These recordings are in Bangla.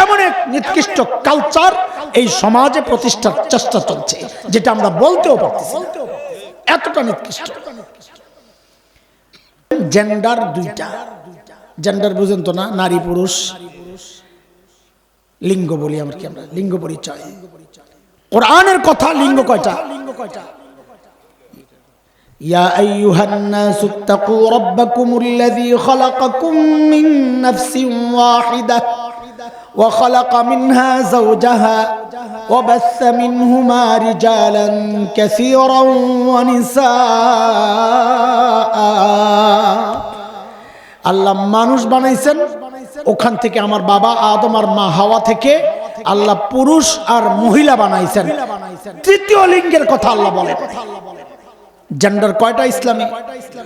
এমন এক নিকৃষ্ট কালচার এই সমাজে প্রতিষ্ঠার চেষ্টা চলছে, যেটা আমরা বলতেও পারতেছি না, এতটা নিকৃষ্ট। জেন্ডার দুইটা, জেন্ডার বুঝেন তো না, নারী পুরুষ, লিঙ্গ বলি আমরা, কি আমরা লিঙ্গ পরিচয়। কোরআনের কথা লিঙ্গ কয়টা? ইয়া আইয়ুহান নাসু তাকু রাব্বাকুমুল্লাযী খালাকাকুম মিন নাফসিন ওয়াহিদাহ ওয়া খালাকা মিনহা যাওজাহা ওয়া বাসসা মিনহুমা রিজালান কাসীরান ওয়া নিসাআ। আল্লাহ মানুষ বানাইছেন, ওখান থেকে আমার বাবা আদম আর মা হাওয়া থেকে আল্লাহ পুরুষ আর মহিলা বানাইছেন। তৃতীয় লিঙ্গের কথা আল্লাহ বলে। জেন্ডার কয়টা ইসলামে?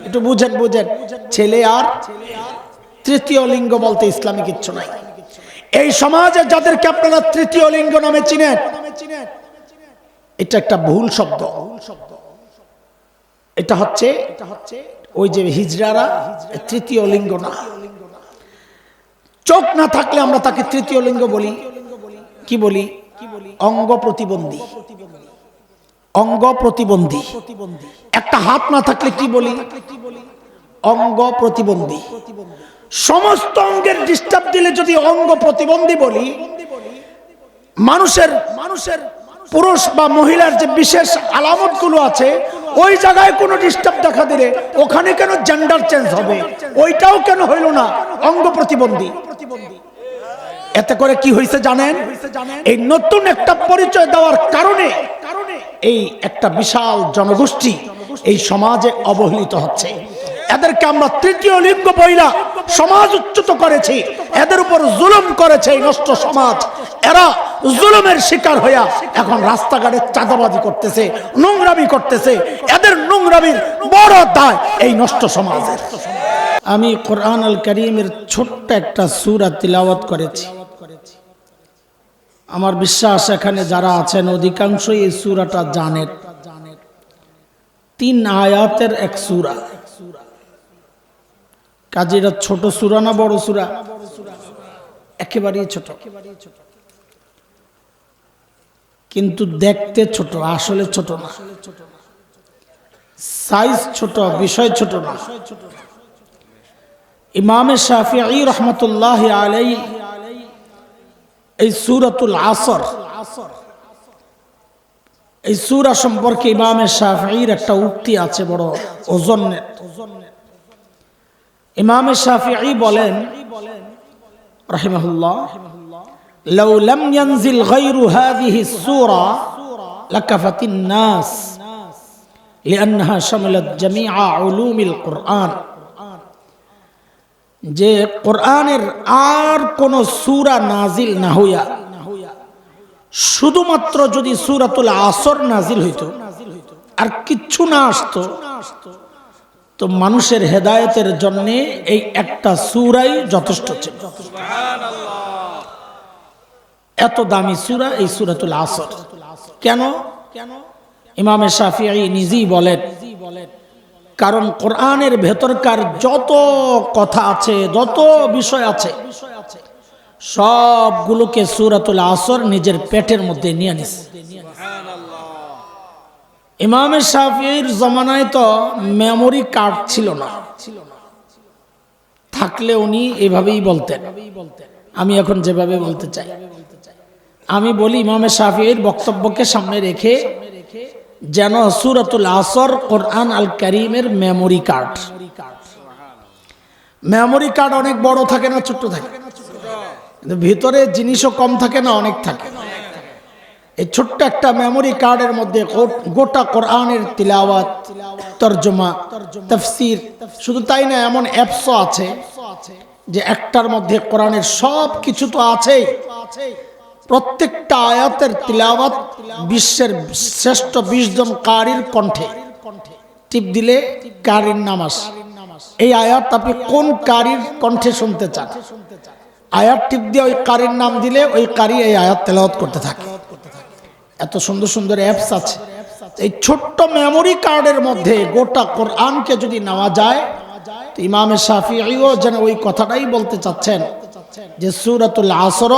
একটু বুঝেন বুঝেন, ছেলে আর তৃতীয় লিঙ্গ বলতে ইসলামে কিচ্ছু নাই। এই সমাজে যাদেরকে আপনারা তৃতীয় লিঙ্গ নামে চিনেন, এটা একটা ভুল শব্দ। এটা হচ্ছে ওই যে হিজড়ারা তৃতীয় লিঙ্গ না। চোখ না থাকলে আমরা তাকে তৃতীয় লিঙ্গ বলি। কি বলি? অঙ্গ প্রতিবন্ধী। অঙ্গ প্রতিবন্ধী। একটা হাত না থাকলে কি বলি? অঙ্গ প্রতিবন্ধী। সমস্ত অঙ্গের ডিস্টার্ব দিলে যদি অঙ্গ প্রতিবন্ধী বলি, মানুষের পুরুষ বা মহিলার যে বিশেষ আলামত গুলো আছে, ওই জায়গায় কোনো ডিস্টার্ব দেখা দিলে ওখানে কেন জেন্ডার চেঞ্জ হবে? ওইটাও কেন হইল না অঙ্গ প্রতিবন্ধী? এতে করে কি হয়েছে জানেন? এই নতুন একটা পরিচয় দেওয়ার কারণে এই একটা বিশাল জনগোষ্ঠী এই সমাজে অবহেলিত হচ্ছে। এদেরকে আমরা তৃতীয় লিঙ্গ বইলা সমাজ উচ্চত করেছি, এদের উপর জুলুম করেছে এই নষ্ট সমাজ। এরা জুলুমের শিকার হইয়া এখন রাস্তাঘাটে চাঁদাবাজি করতেছে, নোংরামি করতেছে। এদের নোংরামির বড় দায় এই নষ্ট সমাজের। আমি কোরআন আল কারীমের ছোট্ট একটা সূরা তিলাওয়াত করেছি। আমার বিশ্বাস এখানে যারা আছেন অধিকাংশই এই সূরাটা জানেন। 3 আয়াতের এক সূরা। কাজেরা ছোট সূরা না বড় সূরা? একেবারেই ছোট, কিন্তু দেখতে ছোট, আসলে ছোট না। সাইজ ছোট, বিষয় ছোট না। ইমাম শাফিঈ রাহমাতুল্লাহি আলাইহি এই সূরাতুল আসর, এই সূরা সম্পর্কে ইমাম শাফিঈর একটা উক্তি আছে বড় ওজনের। ইমাম শাফিঈ বলেন রাহিমাহুল্লাহ, লাউ লাম ইয়ানজিল গায়রু হাযিহি সূরা লাকাফাতিন নাস লিআন্নাহা শামালাত জামিআ উলুমিল কুরআন। যে কোরআনের আর কোন সূরা নাজিল না হইয়া শুধুমাত্র যদি সূরাতুল আসর নাজিল হইতো, আর কিচ্ছু না আসতো, তো মানুষের হেদায়েতের জন্য এই একটা সূরাই যথেষ্ট ছিল। এত দামি সূরা এই সূরাতুল আসর। কেন? ইমাম শাফিঈ নিজেই বলেন, কারণ কোরআনের ভেতরকার যত কথা আছে, যত বিষয় আছে, সবগুলোকে সূরাতুল আসর নিজের পেটের মধ্যে নিয়ে নিছে। ইমাম শাফিঈর জমানায় তো মেমোরি কার্ড ছিল না, থাকলে উনি এভাবেই বলতেন। আমি এখন যেভাবে বলতে চাই, আমি বলি ইমাম শাফিঈর বক্তব্যকে সামনে রেখে যেন সূরাতুল আসর কোরআন আল কারীমের মেমোরি কার্ড। মেমোরি কার্ড অনেক বড় থাকে না ছোট থাকে? কিন্তু ভিতরে জিনিসও কম থাকে না অনেক থাকে? এই ছোট্ট একটা মেমোরি কার্ডের মধ্যে গোটা কোরআনের তিলাওয়াত, তরজমা, তাফসীর, শুধু তাই না, এমন অ্যাপসও আছে যে একটার মধ্যে কোরআনের সব কিছু তো আছেই। প্রত্যেকটা আয়াতের তিলাওয়াত বিশ্বের শ্রেষ্ঠ 20 জন কারির কণ্ঠে। টিপ দিলে কারির নাম আসে। এই আয়াত আপনি কোন কারির কণ্ঠে শুনতে চান, আয়াত টিপ দিয়ে ওই কারির নাম দিলে ওই কারি এই আয়াত তেলাওয়াত করতে থাকে। এত সুন্দর সুন্দর অ্যাপস আছে। এই ছোট্ট মেমোরি কার্ডের মধ্যে গোটা কোরআনকে যদি নেওয়া যায়, তো ইমাম শাফিঈও যেন ওই কথাটাই বলতে চাচ্ছেন যে সূরাতুল আসর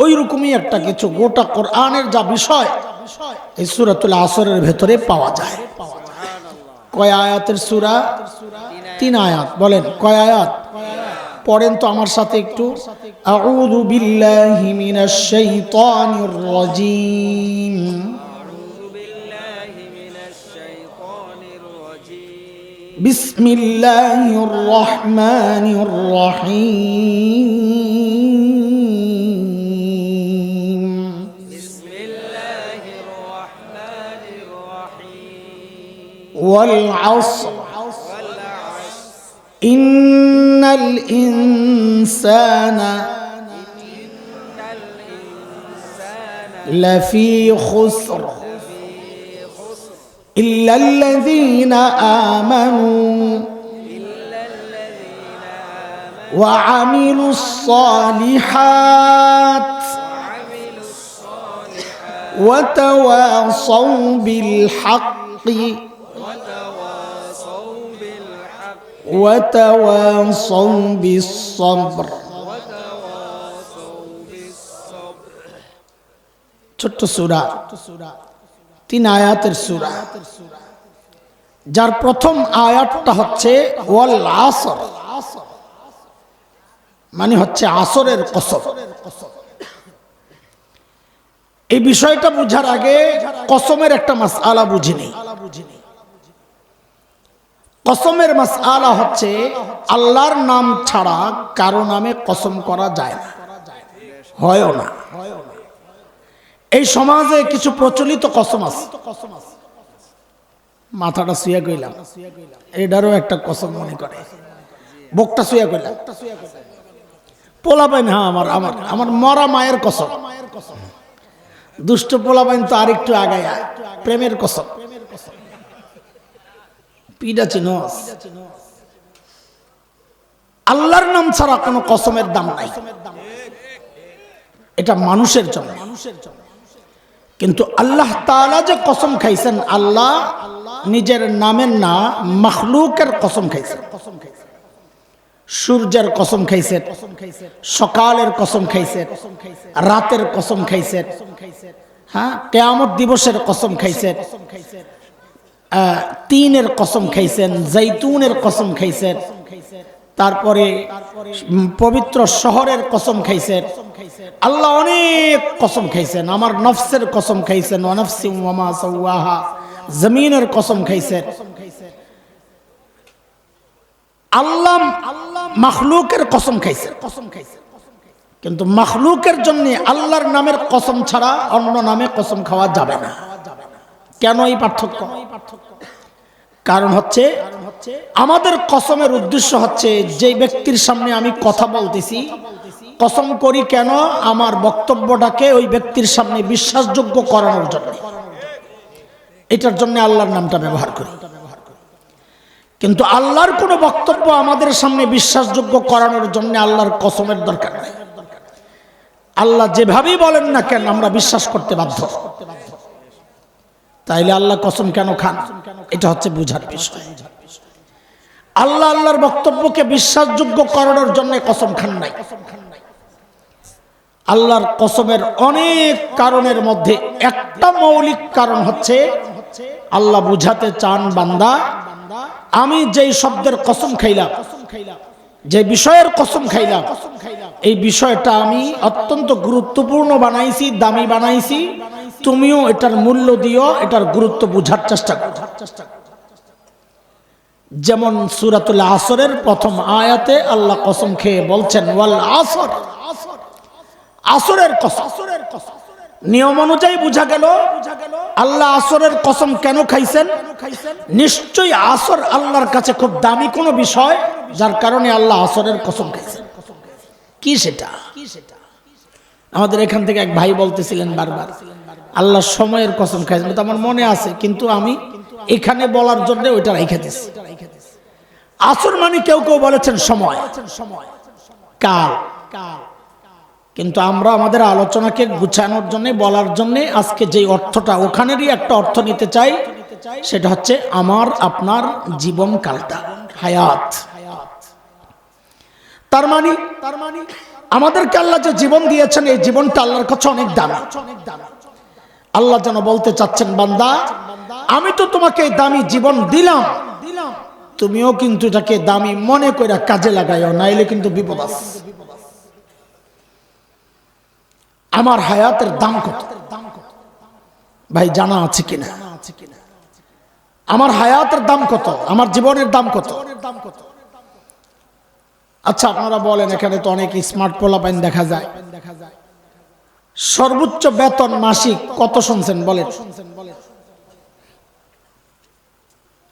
ওই রকমই একটা কিছু, গোটা কোরআনের যা বিষয় এই সূরাতুল আসরের ভেতরে পাওয়া যায়। কয় আয়াতের সূরা? 3 আয়াত। বলেন কয় আয়াত? পড়েন তো আমার সাথে একটু। আউযু বিল্লাহি মিনাশ শাইতানির রাজীম। বিসমিল্লাহির রহমানির রহিম। বিসমিল্লাহির রহমানির রহিম। ওয়াল আসর ইন্নাল ইনসানা লাফি খুসর إلا الذين آمنوا وعملوا الصالحات وتواصوا بالحق وتواصوا بالصبر. ছোট্ট সূরা, 3 আয়াতের সূরা, যার প্রথম আয়াতটা হচ্ছে ওয়াল আসর, মানে হচ্ছে আসরের কসম। এই বিষয়টা বুঝার আগে কসমের একটা মাসআলা বুঝে নেই। কসমের মাসআলা হচ্ছে আল্লাহর নাম ছাড়া কারো নামে কসম করা যায় না, হয়ও না। এই সমাজে কিছু প্রচলিত কসম আছে, মাথাটা শুয়ে কইলাম এটারও একটা কসম মনে করে, বুকটা শুয়ে কইলাম পোলাপাইন, হ্যাঁ আমার আমার আমার মরা মায়ের কসম। দুষ্ট পোলাপাইন তো আরেকটু আগায়, প্রেমের কসম। পিডা চিনোস? আল্লাহর নাম ছাড়া কোনো কসমের দাম নাই, এটা মানুষের জন্য। কিন্তু আল্লাহ তাআলা যে কসম খাইছেন, আল্লাহ নিজের নামের না মাখলুকের কসম খাইছেন। সূর্যের কসম খাইছেন, সকালের কসম খাইছেন, রাতের কসম খাইছেন, হ্যাঁ কিয়ামত দিবসের কসম খাইছেন, তিনের কসম খাইছেন, জৈতুনের কসম খাইছেন, তারপরে পবিত্র শহরের কসম খাইছেন। আল্লাহ অনেক কসম খাইছেন, আমার নফসের কসম খাইছেন, ওয়া নাফসিন ওয়া মা সাওয়াহা, জমিনের কসম খাইছেন। আল্লাহ মাখলুকের কসম খাইছেন, কিন্তু মাখলুকের জন্য আল্লাহর নামের কসম ছাড়া অন্য নামে কসম খাওয়া যাবে না। কেন এই পার্থক্য? কারণ হচ্ছে আমাদের কসমের উদ্দেশ্য হচ্ছে যে ব্যক্তির সামনে আমি কথা বলতেছি, কসম করি কেন? আমার বক্তব্যটাকে ওই ব্যক্তির সামনে বিশ্বাসযোগ্য করানোর জন্য, এটার জন্য আল্লাহর নামটা ব্যবহার করি। কিন্তু আল্লাহর কোনো বক্তব্য আমাদের সামনে বিশ্বাসযোগ্য করানোর জন্য আল্লাহর কসমের দরকার নেই। আল্লাহ যেভাবেই বলেন না কেন আমরা বিশ্বাস করতে বাধ্য। তাইলে আল্লাহ কসম কেন খান? এটা হচ্ছে বুঝার বিষয়। আল্লাহ আল্লাহর বক্তব্যকে বিশ্বাসযোগ্য করানোর জন্য কসম খান নাই। আল্লাহর কসমের অনেক কারণের মধ্যে একটা মৌলিক কারণ হচ্ছে আল্লাহ বুঝাতে চান, বান্দা আমি যেই শব্দের কসম খাইলাম, যে বিষয়ের কসম খাইলাম, এই বিষয়টা আমি অত্যন্ত গুরুত্বপূর্ণ বানাইছি, দামি বানাইছি, তুমিও এটার মূল্য দিও, এটার গুরুত্ব বুঝার চেষ্টা করো। যেমন সূরাতুল আসরের প্রথম আয়াতে আল্লাহ কসম খেয়ে বলছেন ওয়াল আসর, আসরের কসম। নিয়ম অনুযায়ী বুঝা গেল আল্লাহ আসরের কসম কেন খাইছেন। নিশ্চয়ই আসর আল্লাহর কাছে খুব দামি কোনো বিষয়, যার কারণে আল্লাহ আসরের কসম খাইছেন। কি সেটা? আমাদের এখান থেকে এক ভাই বলতেছিলেন বারবার আল্লাহ সময়ের কসম খাইছেন। তো আমার মনে আছে, কিন্তু আমি এখানে বলার জন্য ওইটা রেখে দিচ্ছি। আসর মানে কেউ কেউ বলেছেন সময়, কাল, কিন্তু আমরা আমাদের আলোচনাকে গুছানোর জন্য, বলার জন্য আজকে যে অর্থটা, ওখানেরই একটা অর্থ নিতে চাই, সেটা হচ্ছে আমার আপনার জীবনকালটা, হায়াত। তার মানে আমাদেরকে আল্লাহ যে জীবন দিয়েছেন এই জীবনটা আল্লাহর কাছে অনেক দামি। আল্লাহ যেন বলতে চাচ্ছেন, বান্দা আমি তো তোমাকে এই দামি জীবন দিলাম, তুমিও কিন্তু এটাকে দামি মনে করে কাজে লাগাইও, নাইলে কিন্তু বিপদ আছে। আমার হায়াতের দাম কত ভাই জানা আছে কিনা? আমার হায়াতের দাম কত, আমার জীবনের দাম কত? আচ্ছা আপনারা বলেন, এখানে তো অনেক স্মার্ট পোলাপাইন দেখা যায়, সর্বোচ্চ বেতন মাসিক কত শুনছেন বলেন?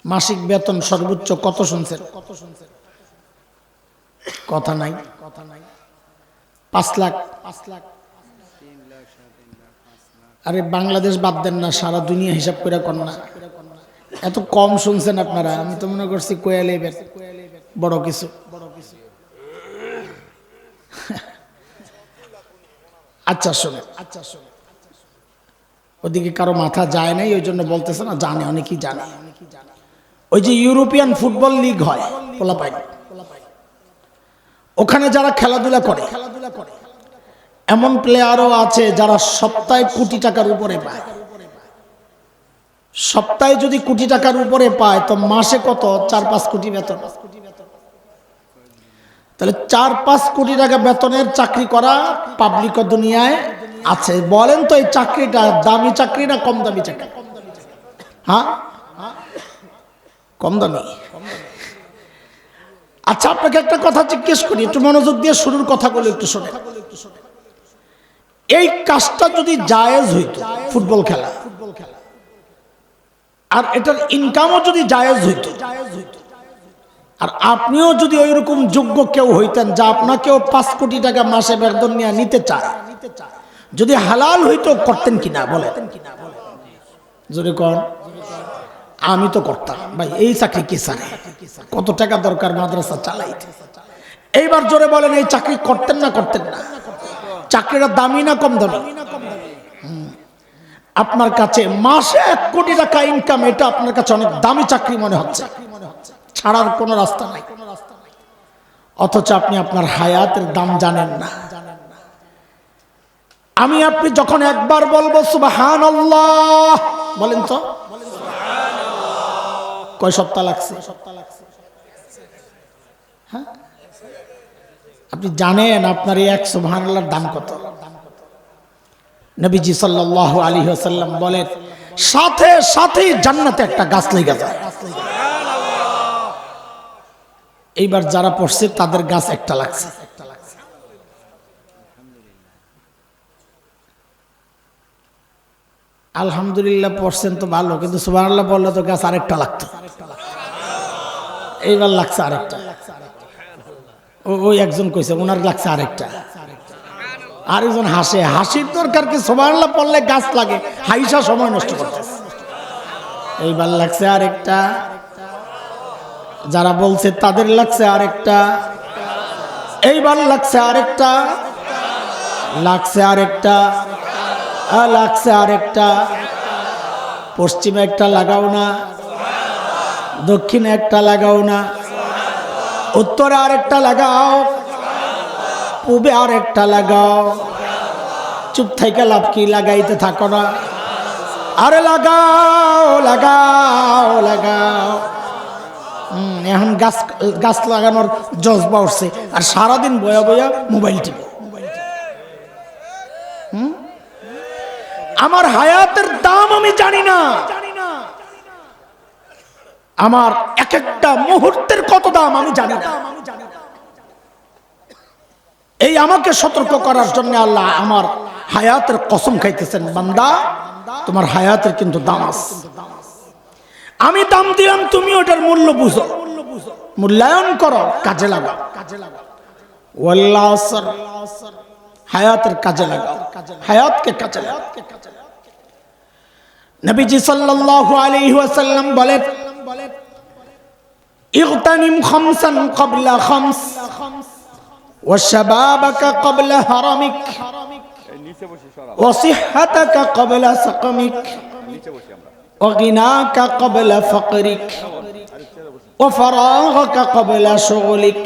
মাসিক বেতন সর্বোচ্চ কত শুনছেন? কথা নাই। 5 লাখ। আরে বাংলাদেশ বাদ দেন না, সারা দুনিয়া হিসাব করে কর না। এত কম শুনছেন আপনারা, আমি তো মনে করছি কোয়ালে বড় কিছু। আচ্ছা শোনে, ওদিকে কারো মাথা যায় নাই, ওই জন্য বলতেছে না, জানে, অনেকেই জানে। ওই যে ইউরোপিয়ান ফুটবল লিগ হয় পোলাপাইন, ওখানে যারা খেলাধুলা করে, এমন প্লেয়ারও আছে যারা সপ্তাহে কোটি টাকার উপরে পায়। সপ্তাহে যদি কোটি টাকার উপরে পায় তো মাসে কত? 4-5 কোটি বেতন। তাহলে 4-5 কোটি টাকা বেতনের চাকরি করা পাবলিক দুনিয়ায় আছে। বলেন তো এই চাকরিটা দামি চাকরি না কম দামি চাকরি? হ্যাঁ, কম দামি। আচ্ছা আপনাকে একটা কথা জিজ্ঞেস করি, একটু মনোযোগ দিয়ে শুরুর কথাগুলো একটু শোনেন। এই কাজটা যদি জায়েজ হইতো, ফুটবল খেলা, আর এটার ইনকামও যদি জায়েজ হইতো, আর আপনিও যদি ওইরকম যোগ্য কেউ হইতেন যা আপনাকেও 5 কোটি টাকা মাসে বেতন নিয়ে নিতে চায়, যদি হালাল হইতো করতেন কিনা বলেন? জোরে কোন। আমি তো করতাম ভাই, এই চাকরি কি স্যার, কত টাকা দরকার মাদ্রাসা চালাইতে। এইবার জোরে বলেন, এই চাকরি করতেন না করতেন না? চাকরিটা দামি না কম দামি? আপনার কাছে মাসে 1 কোটি টাকা ইনকাম, এটা আপনার কাছে অনেক দামি চাকরি মনে হচ্ছে, ছাড়ার কোনো রাস্তা নাই। অথচ আপনি আপনার হায়াতের দাম জানেন না। আমি আপনি যখন একবার বলবো সুবহানাল্লাহ, বলেন তো কয় সপ্তাহ লাগছে? হ্যাঁ, আপনি জানেন আপনার এই এক সুবহানাল্লাহর দাম কত? নবীজি সাল্লাল্লাহু আলাইহি ওয়াসাল্লাম বলেন, সাথে সাথেই জান্নাতে একটা গাছ লেগে যায়। এইবার যারা পড়ছে তাদের গাছ একটা লাগছে। আলহামদুলিল্লাহ পড়ছেন তো ভালো, কিন্তু সুবহানাল্লাহ বললে তো গাছ আরেকটা লাগতো। এইবার লাগছে আরেকটা। ওই একজন কইছে ওনার লাগছে আরেকটা। আরেকজন হাসে, হাসির দরকার কি? সুবহানাল্লাহ পড়লে গাছ লাগে, হাইসা সময় নষ্ট করতেছে। এইবার লাগছে আরেকটা। যারা বলছে তাদের লাগছে আরেকটা। এইবার লাগছে আরেকটা, লাগছে আরেকটা, লাগছে আরেকটা। পশ্চিমে একটা লাগাও না, দক্ষিণে একটা লাগাও না, উত্তরে আরেকটা লাগাও, পূবে আরেকটা লাগাও। চুপ থেকে লাভ কি? লাগাইতে থাকো না, আরে লাগাও লাগাও লাগাও। এখন গাছ লাগানোর জজবা উঠছে, আর সারাদিন বয়া বয়া মোবাইল টিপে। আমার হায়াতের দাম আমি জানি না, আমার এক একটা মুহূর্তের কত দাম আমি জানি না। এই আমাকে সতর্ক করার জন্য আল্লাহ আমার হায়াতের কসম খাইতেছেন, বান্দা তোমার হায়াতের কিন্তু দাম আছে। আমি দাম দিলাম, তুমি ওটার মূল্য বুঝো, মূল্যায়ন করো, কাজে লাগাও। ওয়াল্লাহ হায়াতের কাজে লাগাও, হায়াতকে কাজে লাগাও। নবীজি সাল্লাল্লাহু আলাইহি ওয়াসাল্লাম বলেন, ইগতানিম খামসান ক্বাবলা খামস ওয়া শাবাবাকা ক্বাবলা হারামিক ওয়া সিহহাতাকা ক্বাবলা সাকামিক ওয়া গিনাকা ক্বাবলা ফাকরিক ওয়া ফারাগাকা ক্বাবলা শুগলিক।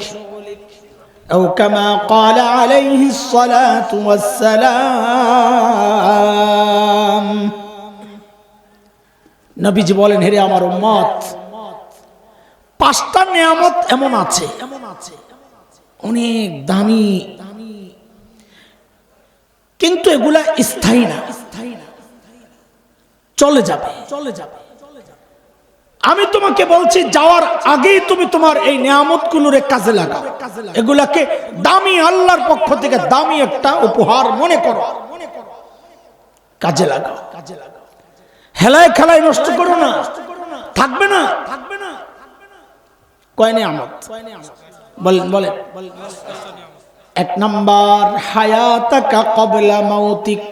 أو كما قال عليه الصلاة والسلام নবীজি বলেন, হে আমার উম্মত, পাঁচটা নিয়ামত এমন আছে অনেক দামি, কিন্তু এগুলা স্থায়ী না, চলে যাবে। আমি তোমাকে বলছি, যাওয়ার আগেই তুমি তোমার এই নিয়ামতগুলোর কাজে লাগাও, এগুলাকে দামি, আল্লাহর পক্ষ থেকে দামি একটা উপহার মনে করো, কাজে লাগাও। হেলায় খেলায় নষ্ট করো না, থাকবে না। কয় নিয়ামত বলেন বলেন? এক নাম্বার, হায়াতাকা ক্বাবলা মাউতিক,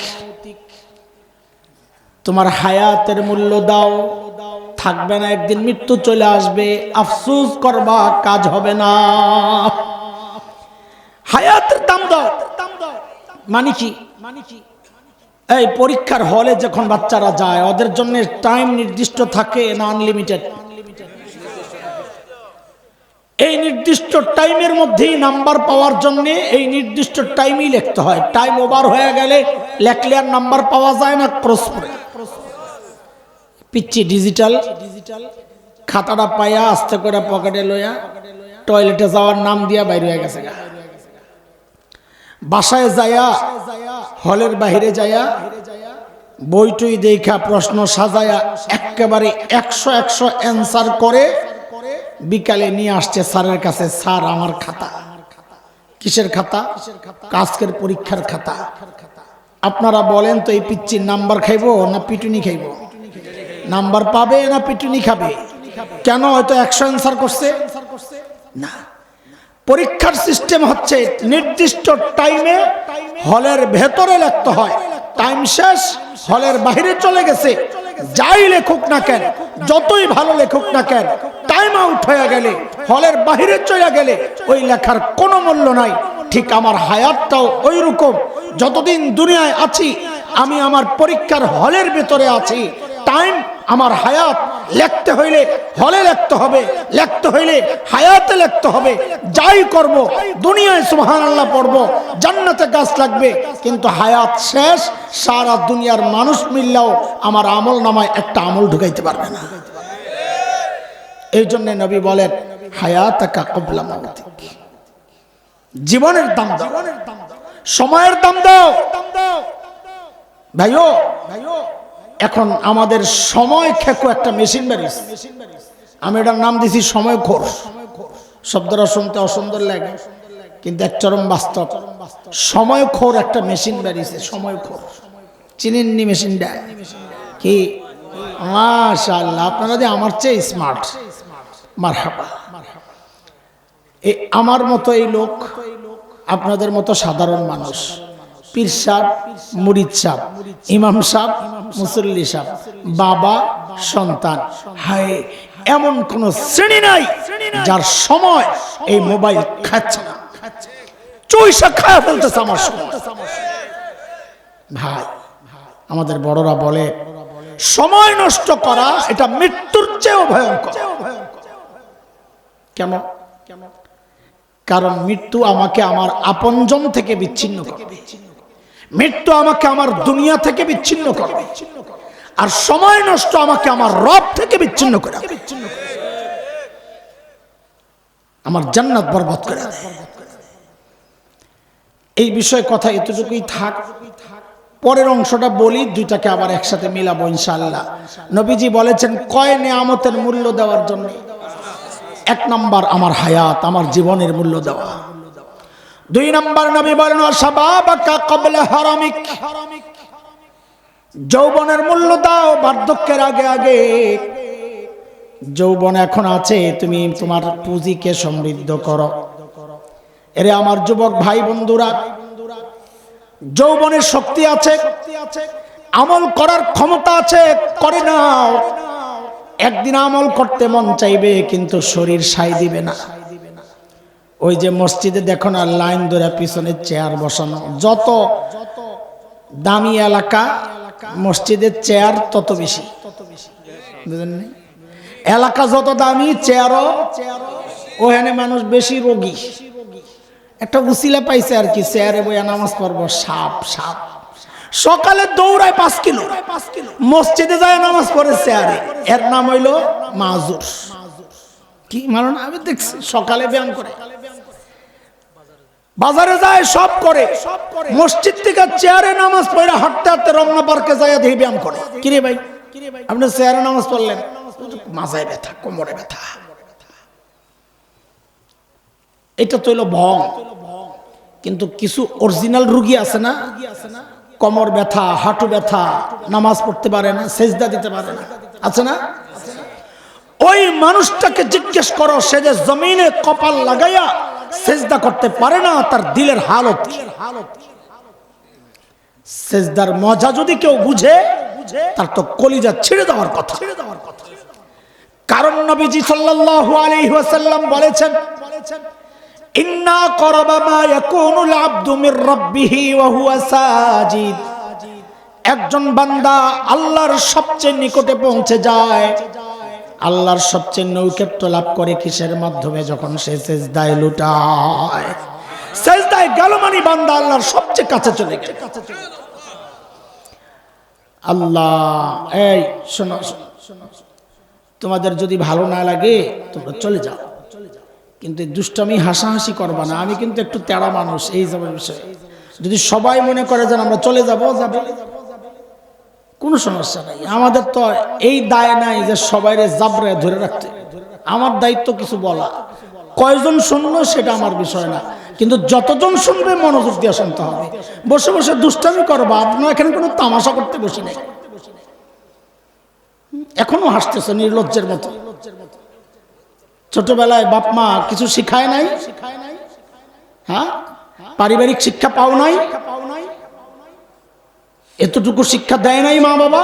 তোমার হায়াতের মূল্য দাও, থাকবে না, একদিন মৃত্যু চলে আসবে, আফসোস করবা, কাজ হবে না। হায়াতের দাম দাও। মানে কি? এই পরীক্ষার হলে যখন বাচ্চারা যায়, ওদের জন্য টাইম নির্দিষ্ট থাকে না আনলিমিটেড? এই নির্দিষ্ট টাইমের মধ্যেই নাম্বার পাওয়ার জন্য এই নির্দিষ্ট টাইমই লিখতে হয়। টাইম ওভার হয়ে গেলে লেখলে আর নাম্বার পাওয়া যায় না, ক্রস করে। পিচ্ছি ডিজিটাল খাতাটা পাইয়া আস্তে করে পকেটে লইয়া টয়লেটে যাওয়ার নাম দিয়া বাইরে হয়ে গেছে। বাসায় যায়া, হলের বাহিরে যায়া বইটই দেখা প্রশ্ন সাজায়া একেবারে 100 অ্যান্সার করে বিকালে নিয়ে আসছে স্যারের কাছে, স্যার আমার খাতা। কিসের খাতা? আজকের পরীক্ষার খাতা। আপনারা বলেন তো, এই পিচ্চির নাম্বার খাইবো না পিটুনি খাইবো? নাম্বার পাবে না পিটুনি খাবে? কেন? হয়তো 100 অ্যান্সার করছে না। পরীক্ষার সিস্টেম হচ্ছে নির্দিষ্ট টাইমে হলের ভেতরে লিখতে হয়, টাইম শেষ, হলের বাইরে চলে গেছে, যাই লেখুক না কেন, যতই ভালো লেখুক না কেন, টাইম আউট হয়ে গেলে, হলের বাইরে চলে গেলে ওই লেখার কোনো মূল্য নাই। ঠিক আমার হায়াতটাও ওই রকম। যতদিন দুনিয়ায় আছি, আমি আমার পরীক্ষার হলের ভেতরে আছি। টাইম আমার হায়াত, লিখতে হইলে হলে লিখতে হবে, লিখতে হইলে হায়াতে লিখতে হবে। যাই করব, দুনিয়ায় সুবহানাল্লাহ পড়ব, জান্নাতে গাছ লাগবে, কিন্তু হায়াত শেষ, সারা দুনিয়ার মানুষ মিললেও আমার আমল নামায় একটা আমল ঢুকাইতে পারবে না। এই জন্য নবী বলেন, হায়াতাকা ক্বাবলা মাউতিক, জীবনের দাম দাও, সময়ের দাম দাও। ভাইও, এখন আমাদের সময় খেকো একটা মেশিন বেরিয়েছে, আমি এটার নাম দিছি সময় খোর। শব্দটা শুনতে অসুন্দর লাগে, কিন্তু এক চরম বাস্তব। সময় খোর একটা মেশিন বেরিয়েছে, সময় খোর। চিনেননি মেশিনটা কি? মাশাআল্লাহ, আপনারা যে আমার চেয়ে স্মার্ট, মারহাবা। আমার মতো এই লোক, আপনাদের মতো সাধারণ মানুষ, পীর সাহেব, মুরিদ সাহেব, ইমাম সাহেব, মুসল্লি সাহেব, বাবা, সন্তান, হায়, এমন কোন শ্রেণী নাই যার সময় এই মোবাইল খাচ্ছে না, চুইসা খায়া ফেলতেছে আমার সময়। ভাই, আমাদের বড়রা বলে, সময় নষ্ট করা এটা মৃত্যুর চেয়েও ভয়ঙ্কর। কেন? কারণ মৃত্যু আমাকে আমার আপনজন থেকে বিচ্ছিন্ন করবে, মৃত্যু আমাকে আমার দুনিয়া থেকে বিচ্ছিন্ন করবে, আর সময় নষ্ট আমাকে আমার রব থেকে বিচ্ছিন্ন করে, আমার জান্নাত বরবাদ করে দেয়। এই বিষয়ে কথা এতটুকুই থাক, পরের অংশটা বলি, দুইটাকে আবার একসাথে মিলাবো ইনশাআল্লাহ। নবীজি বলেছেন কয় নিয়ামতের মূল্য দেওয়ার জন্য। এক নাম্বার, আমার হায়াত, আমার জীবনের মূল্য দেওয়া। দুই নাম্বার, নবী বলেন শাবাবাকা ক্বাবলা হারামিক, যৌবনের মূল্য দাও বার্ধক্যের আগে আগে। যৌবন এখন আছে, তুমি তোমার পুঁজিকে সমৃদ্ধ করো। এরে আমার যুবক ভাই বন্ধুরা, যৌবনের শক্তি আছে, আমল করার ক্ষমতা আছে, করে নাও। একদিন আমল করতে মন চাইবে, কিন্তু শরীর সায় দিবে না। ওই যে মসজিদে দেখো না, লাইন ধরে পিছনে চেয়ার বসানো, যত দামি এলাকা মসজিদের চেয়ার তত বেশি, বুঝলেন? এলাকা যত দামি, চেয়ারও ওখানে মানুষ বেশি রোগী। একটা উসিলা পাইছে আর কি, চেয়ারে বইয়া নামাজ পড়বো, সাপ সাপ। সকালে দৌড়ায় 5 কিলো, মসজিদে যায় নামাজ পড়ে চেয়ারে। এর নাম হইলো মাজুর। কি মানে আমি দেখছি সকালে ব্যায়াম করে, বাজারে যায়, সব করে, মসজিদ থেকে চেয়ারে নামাজ পড়ে হাঁটতে হাঁটতে রমনা পার্কে যায় দেখি ব্যায়াম করে। কিরে ভাই আপনি চেয়ারে নামাজ পড়লেন? মাজায় ব্যথা, কোমরে ব্যথা। এটা তো হইলো ভং। কিন্তু কিছু অরিজিনাল রুগী আছে না, কোমর ব্যথা, হাঁটু ব্যথা, নামাজ পড়তে পারে না, সেজদা দিতে পারে না, আছে না? ওই মানুষটাকে জিজ্ঞেস করো, সে যে জমিনে কপাল লাগাইয়া সেজদা করতে পারে না, তার দিলের হালত কি? সেজদার মজা যদি কেউ বুঝে, তার তো কলিজা ছিঁড়ে দেওয়ার কথা। কারণ নবীজি সাল্লাল্লাহু আলাইহি ওয়াসাল্লাম বলেছেন, ইন্না করবা মা ইয়াকুনুল আবদু মির রাব্বিহি ওয়া হুয়া সাজিদ। একজন বান্দা আল্লাহর সবচেয়ে নিকটে পৌঁছে যায়, আল্লাহর সবচেয়ে নৈকট্য লাভ করে কিসের মাধ্যমে? যখন সে সিজদায় লুটায়। সিজদায় গেল মানে বান্দা আল্লাহর সবচেয়ে কাছে চলে গেল। আল্লাহ, এই শোনো, তোমাদের যদি ভালো না লাগে তোমরা চলে যাও, কিন্তু দুষ্টামি হাসাহাসি করবা না। আমি কিন্তু একটু তেড়া মানুষ, এই যাবার বিষয়ে যদি সবাই মনে করে যেন আমরা চলে যাবো, যাবে, কোনো সমস্যা নাই। আমাদের তো এই দায় নাই যে সবাইরে জাবরে ধরে রাখতে। আমার দায়িত্ব কিছু বলা, কয়জন শুনলো সেটা আমার বিষয় না, কিন্তু যতজন শুনবে মনোযোগ দিয়ে শুনতে হবে। বসে বসে দুষ্টামি করবা, আপনারা এখানে কোনো তামাশা করতে বসি নাই। এখনো হাসতেছে নির্লজ্জের মতো। ছোটবেলায় বাপ মা কিছু শিখায় নাই? হ্যাঁ, পারিবারিক শিক্ষা পাও নাই? এতটুকু শিক্ষা দেয় নাই মা বাবা?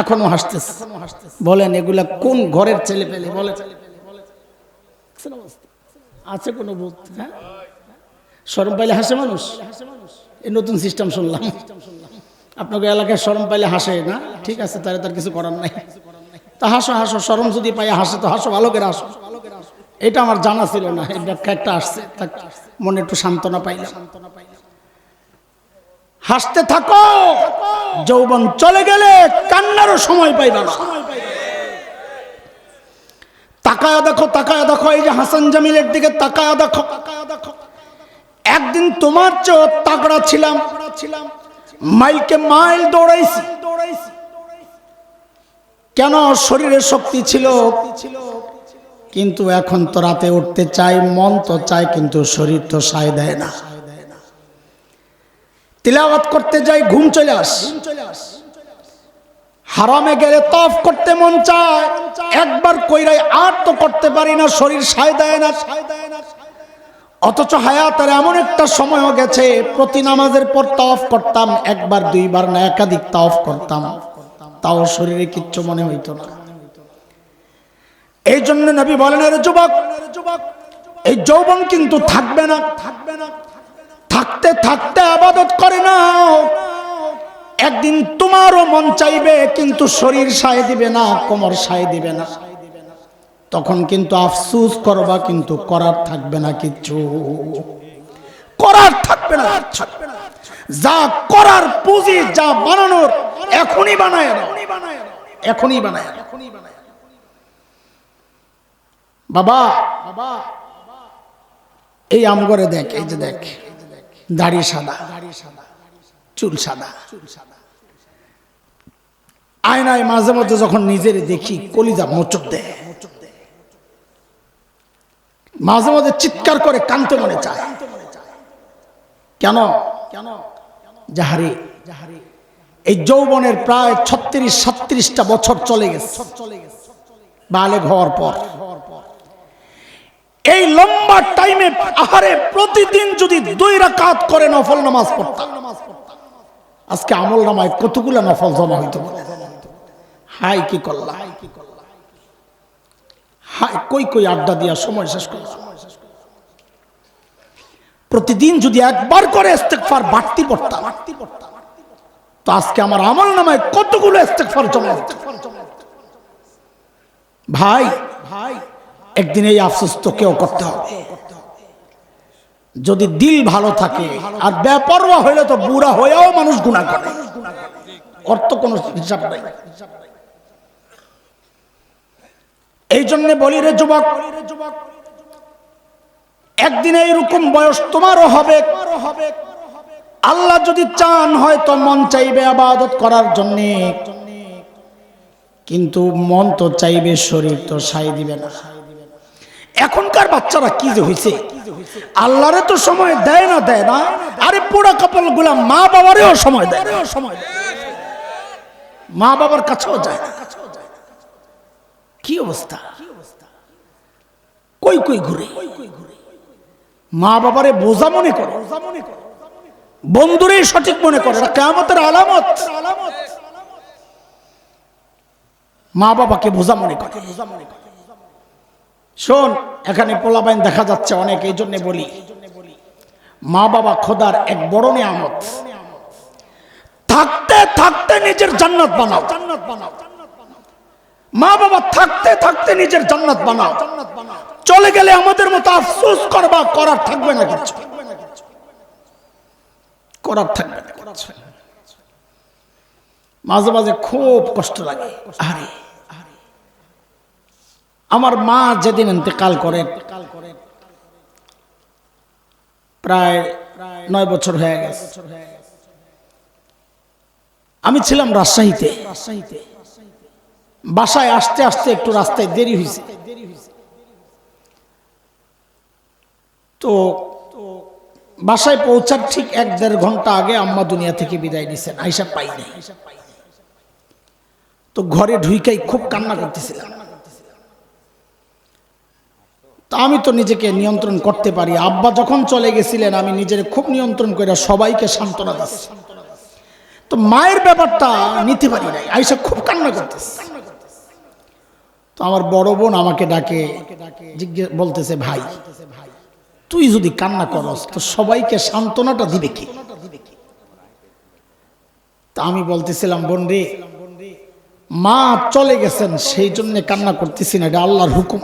এখনো হাসতেছে। বলেন এগুলা কোন ঘরের ছেলে পেলে? বলে আছে কোন ভূত? হ্যাঁ, শরম পাইলে হাসে মানুষ। এই নতুন সিস্টেম শুনলাম। আপনাকে এলাকায় শরম পাইলে হাসে না? ঠিক আছে, তাহলে তার কিছু করার নাই। তা হাসো হাসো, শরম যদি পাই হাসে তো হাসো, ভালো করে হাসো। এটা আমার জানা ছিল না, এই ব্যাখ্যা একটা আসছে, মনে একটু সান্ত্বনা পাইলাম। হাসতে থাকো, যৌবন চলে গেলে কান্নারও সময় পাইবা না। তাকায়া দেখো, তাকায়া দেখো, এই যে হাসান জামিলের দিকে তাকায়া দেখো। একদিন তোমার চেয়ে তাগড়া ছিলাম, মাইলকে মাইল দৌড়াইছি। কেন? শরীরে শক্তি ছিল, কিন্তু এখন তো রাতে উঠতে চাই, মন তো চায়, কিন্তু শরীর তো সায় দেয় না। তিলাওয়াত করতে যাই, ঘুম চলে আস। হারামে গেলে তফ করতে মন চায়, একবার কইরাই আর তো করতে পারি না, শরীর সায় দেয় না। অথচ হায়াতের এমন একটা সময়ও গেছে, প্রতি নামাজের পর তফ করতাম, একবার দুইবার না একাধিক তফ করতাম, তাও শরীরে কিচ্ছু মনে হইতো না। এই জন্য নবী বলেন, এর যুবক, এই যৌবন কিন্তু থাকবে না, থাকতে থাকতে ইবাদত করে নাও। একদিন তোমারও মন চাইবে, কিন্তু শরীর সায় দিবে না, কোমর সায় দিবে না। তখন কিন্তু আফসোস করবা, কিন্তু করার থাকবে না, কিচ্ছু করার থাকবে না। যা করার পুঁজি, যা বানানোর, এখনই বানায় নাও, এখনই বানায়। বাবা, এই আমগরে দেখ, এই যে দেখ, দাড়ি সাদা, চুল সাদা। আয়নায় মাঝে মধ্যে যখন নিজের দেখি, কলিজা মোচড় দেয়, মাঝে মধ্যে চিৎকার করে কানতে মনে চায়। কেন? যাহারে এই যৌবনের প্রায় 36-37টা বছর চলে গেছে বালেগ হওয়ার পর। এই লম্বা টাইমে আহারে প্রতিদিন যদি 2 রাকাত করে নফল নামাজ পড়তাম, আজকে আমল নামায় কতগুলো নফল জমা হইতো। হাই কি করলা, হাই কই কই আড্ডা দিয়া সময় শেষ করলাম। প্রতিদিন যদি একবার করে ইস্তেগফার বাড়তি পড়তাম, তো আজকে আমার আমল নামায় কতগুলো ইস্তেগফার জমা হতো। ভাই, একদিন এই আফসোস তো কেউ করতে হবে। যদি দিল ভালো থাকে। আর বেপরোয়া হইলে তো বুড়া হয়েও মানুষ গুনাহ করে, অর্থ কোনো হিসাব নাই। এই জন্য বলি রে যুবক, একদিন এইরকম বয়স তোমারও হবে। আল্লাহ যদি চান হয়তো মন চাইবে ইবাদত করার জন্য, কিন্তু মন তো চাইবে, শরীর তো সাই দিবে না। এখনকার বাচ্চারা কি যে হইছে, আল্লাহরে তো সময় দেয় না, দেয় না। আরে পোড়া কপাল গুলা মা বাবারেও সময় দেয়, মা বাবার কাছেও যায় না। কি অবস্থা, কই কই ঘুরে, মা বাবারে বোঝা মনে করে, বন্ধুরে সঠিক মনে করে। কিয়ামতের আলামত, মা বাবাকে বোঝা মনে করে। শোন, এখানে পোলাপাইন দেখা যাচ্ছে অনেক, এই জন্য বলি মা বাবা খোদার এক বড় নিয়ামত। থাকতে থাকতে নিজের জান্নাত বানাও, মা বাবা থাকতে থাকতে নিজের জান্নাত বানাও। চলে গেলে আমাদের মতো আফসোস করবা, করার থাকবে না, কিছু করার থাকবে না। মাঝে মাঝে খুব কষ্ট লাগে। আরে আমার মা যেদিন ইন্তেকাল করেন, প্রায় 9 বছর হয়ে গেছে। আমি ছিলাম রাজশাহীতে, বাসায় আসতে আসতে একটু রাস্তায় দেরি হয়েছে। তো বাসায় পৌঁছার ঠিক 1-1.5 ঘন্টা আগে আম্মা দুনিয়া থেকে বিদায় নিছেন, আইসা পাই নাই। তো ঘরে ঢুইকাই খুব কান্না করতেছিলাম। তা আমি তো নিজেকে নিয়ন্ত্রণ করতে পারি। আব্বা যখন চলে গেছিলেন আমি নিজের খুব নিয়ন্ত্রণ করে সবাইকে সান্ত্বনা দিচ্ছি। তো মায়ের ব্যাপারটা নিতে পারি নাই, আইসা খুব কান্না করতেছে। তো আমার বড় বোন আমাকে ডাকে, বলতেছে, ভাই তুই যদি কান্না করস তো সবাইকে সান্ত্বনাটা দিবে কি? তা আমি বলতেছিলাম, বোন রে, মা চলে গেছেন সেই জন্য কান্না করতেছি না, এটা আল্লাহর হুকুম।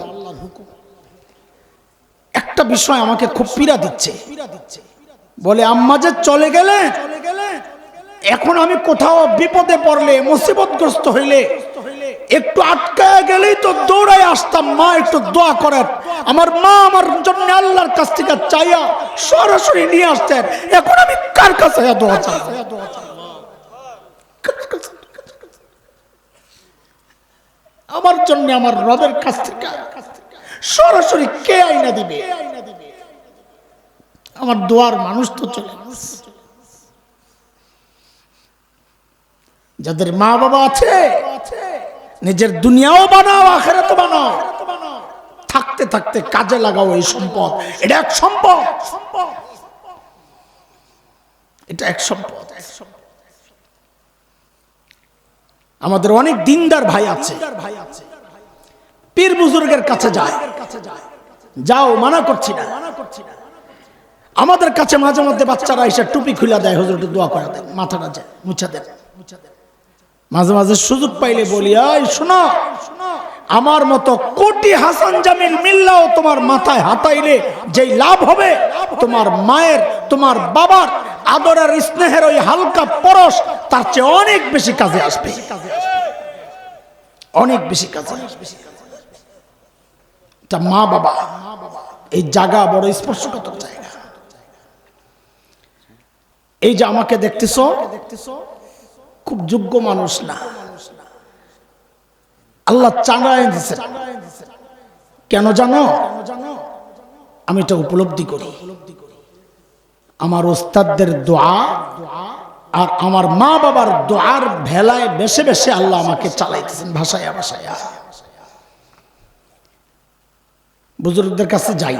একটা বিষয় আমাকে খুব পীড়া দিচ্ছে, বলে আম্মা যে চলে গেলে, এখন আমি কোথাও বিপদে পড়লে, মুসিবতগ্রস্ত হইলে, একটু আটকায় গেলেই তো দৌড়ায় আসতাম, মা একটু দোয়া করেন। আমার মা আমার জন্য আল্লাহর কাছ থেকে চাইয়া সরাসরি নিয়ে আসতেন। এখন আমি কার কাছে দোয়া চাই? আমার জন্য আমার রবের কাছ থেকে সরাসরি কে আইনা দিবে? আমার দোয়ার মানুষ তো চলে গেছে। যাদের মা বাবা আছে, নিজের দুনিয়াও বানাও, আখিরাতও বানাও। থাকতে থাকতে কাজে লাগাও এই সম্পদ। এটা এক সম্পদ, এটা এক সম্পদ। আমাদের অনেক দিনদার ভাই আছে, পীর বুজুর্গের কাছে যায়, যাও, মানা করছি না। আমাদের কাছে মাঝে মধ্যে বাচ্চারা এসে টুপি খুলে দেয়, হুজুর একটু দোয়া করে দেন, মাথাটা যায় মুছা দেন। মাঝে মাঝে সুযোগ পাইলে বলি, এই শোনো, আমার মতো কোটি হাসান জামিল মিল্লাও তোমার মাথায় হাতাইলে যেই লাভ হবে, তোমার মায়ের, তোমার বাবার আদরের স্নেহের ওই হালকা পরশ তার চেয়ে অনেক বেশি কাজে আসবে, অনেক বেশি কাজে। তা মা বাবা এই জায়গা বড় স্পর্শকাতর জায়গা। এই যে আমাকে দেখতেছো, খুব যোগ্য মানুষ না, আল্লাহ চাঁদায় দিছে। কেন জানো? আমি এটা উপলব্ধি করি, আমার ওস্তাদদের দোয়া আর আমার মা বাবার দোয়ার ভেলায় বেশে বেশে আল্লাহ আমাকে চালাইতেছেন ভাষায়া ভাষায়া। বুজুর্গদের কাছে যাই,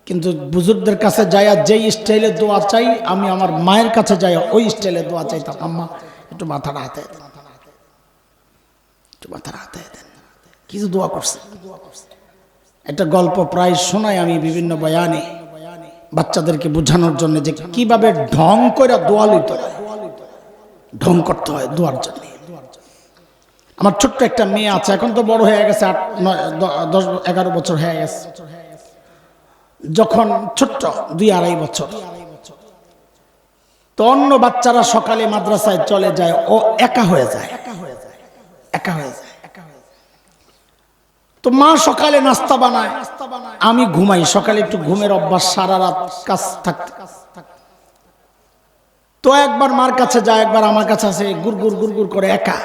কিন্তু বুজুর্গদের কাছে যাই আর যেই স্টাইলে দোয়া চাই, আমি আমার মায়ের কাছে যাই ওই স্টাইলে দোয়া চাইতাম। আম্মা একটু মাথাটা হাতে দেন, একটু মাথাটা হাতে দেন, কিছু দোয়া করছে। একটা গল্প প্রায় শোনাই আমি বিভিন্ন বয়ানে বাচ্চাদেরকে বোঝানোর জন্য, যে কিভাবে ঢং করে দোয়া লইতে হয়, ঢং করতে হয় দোয়ার জন্য। আমার ছোট্ট একটা মেয়ে আছে, এখন তো বড় হয়ে গেছে, 8, 9, 10, 11 বছর হয়ে গেছে। যখন ছোট্ট 2-2.5 বছর, তো অন্য বাচ্চারা সকালে মাদ্রাসায় চলে যায়, ও একা হয়ে যায়। তো মা সকালে নাস্তা বানায়, আমি ঘুমাই, সকালে একটু ঘুমের অভ্যাস, সারা রাত কাজ থাকতে। তো একবার মার কাছে যায়, একবার আমার কাছে আসে, গুড়গুড় গুড়গুড় করে একা।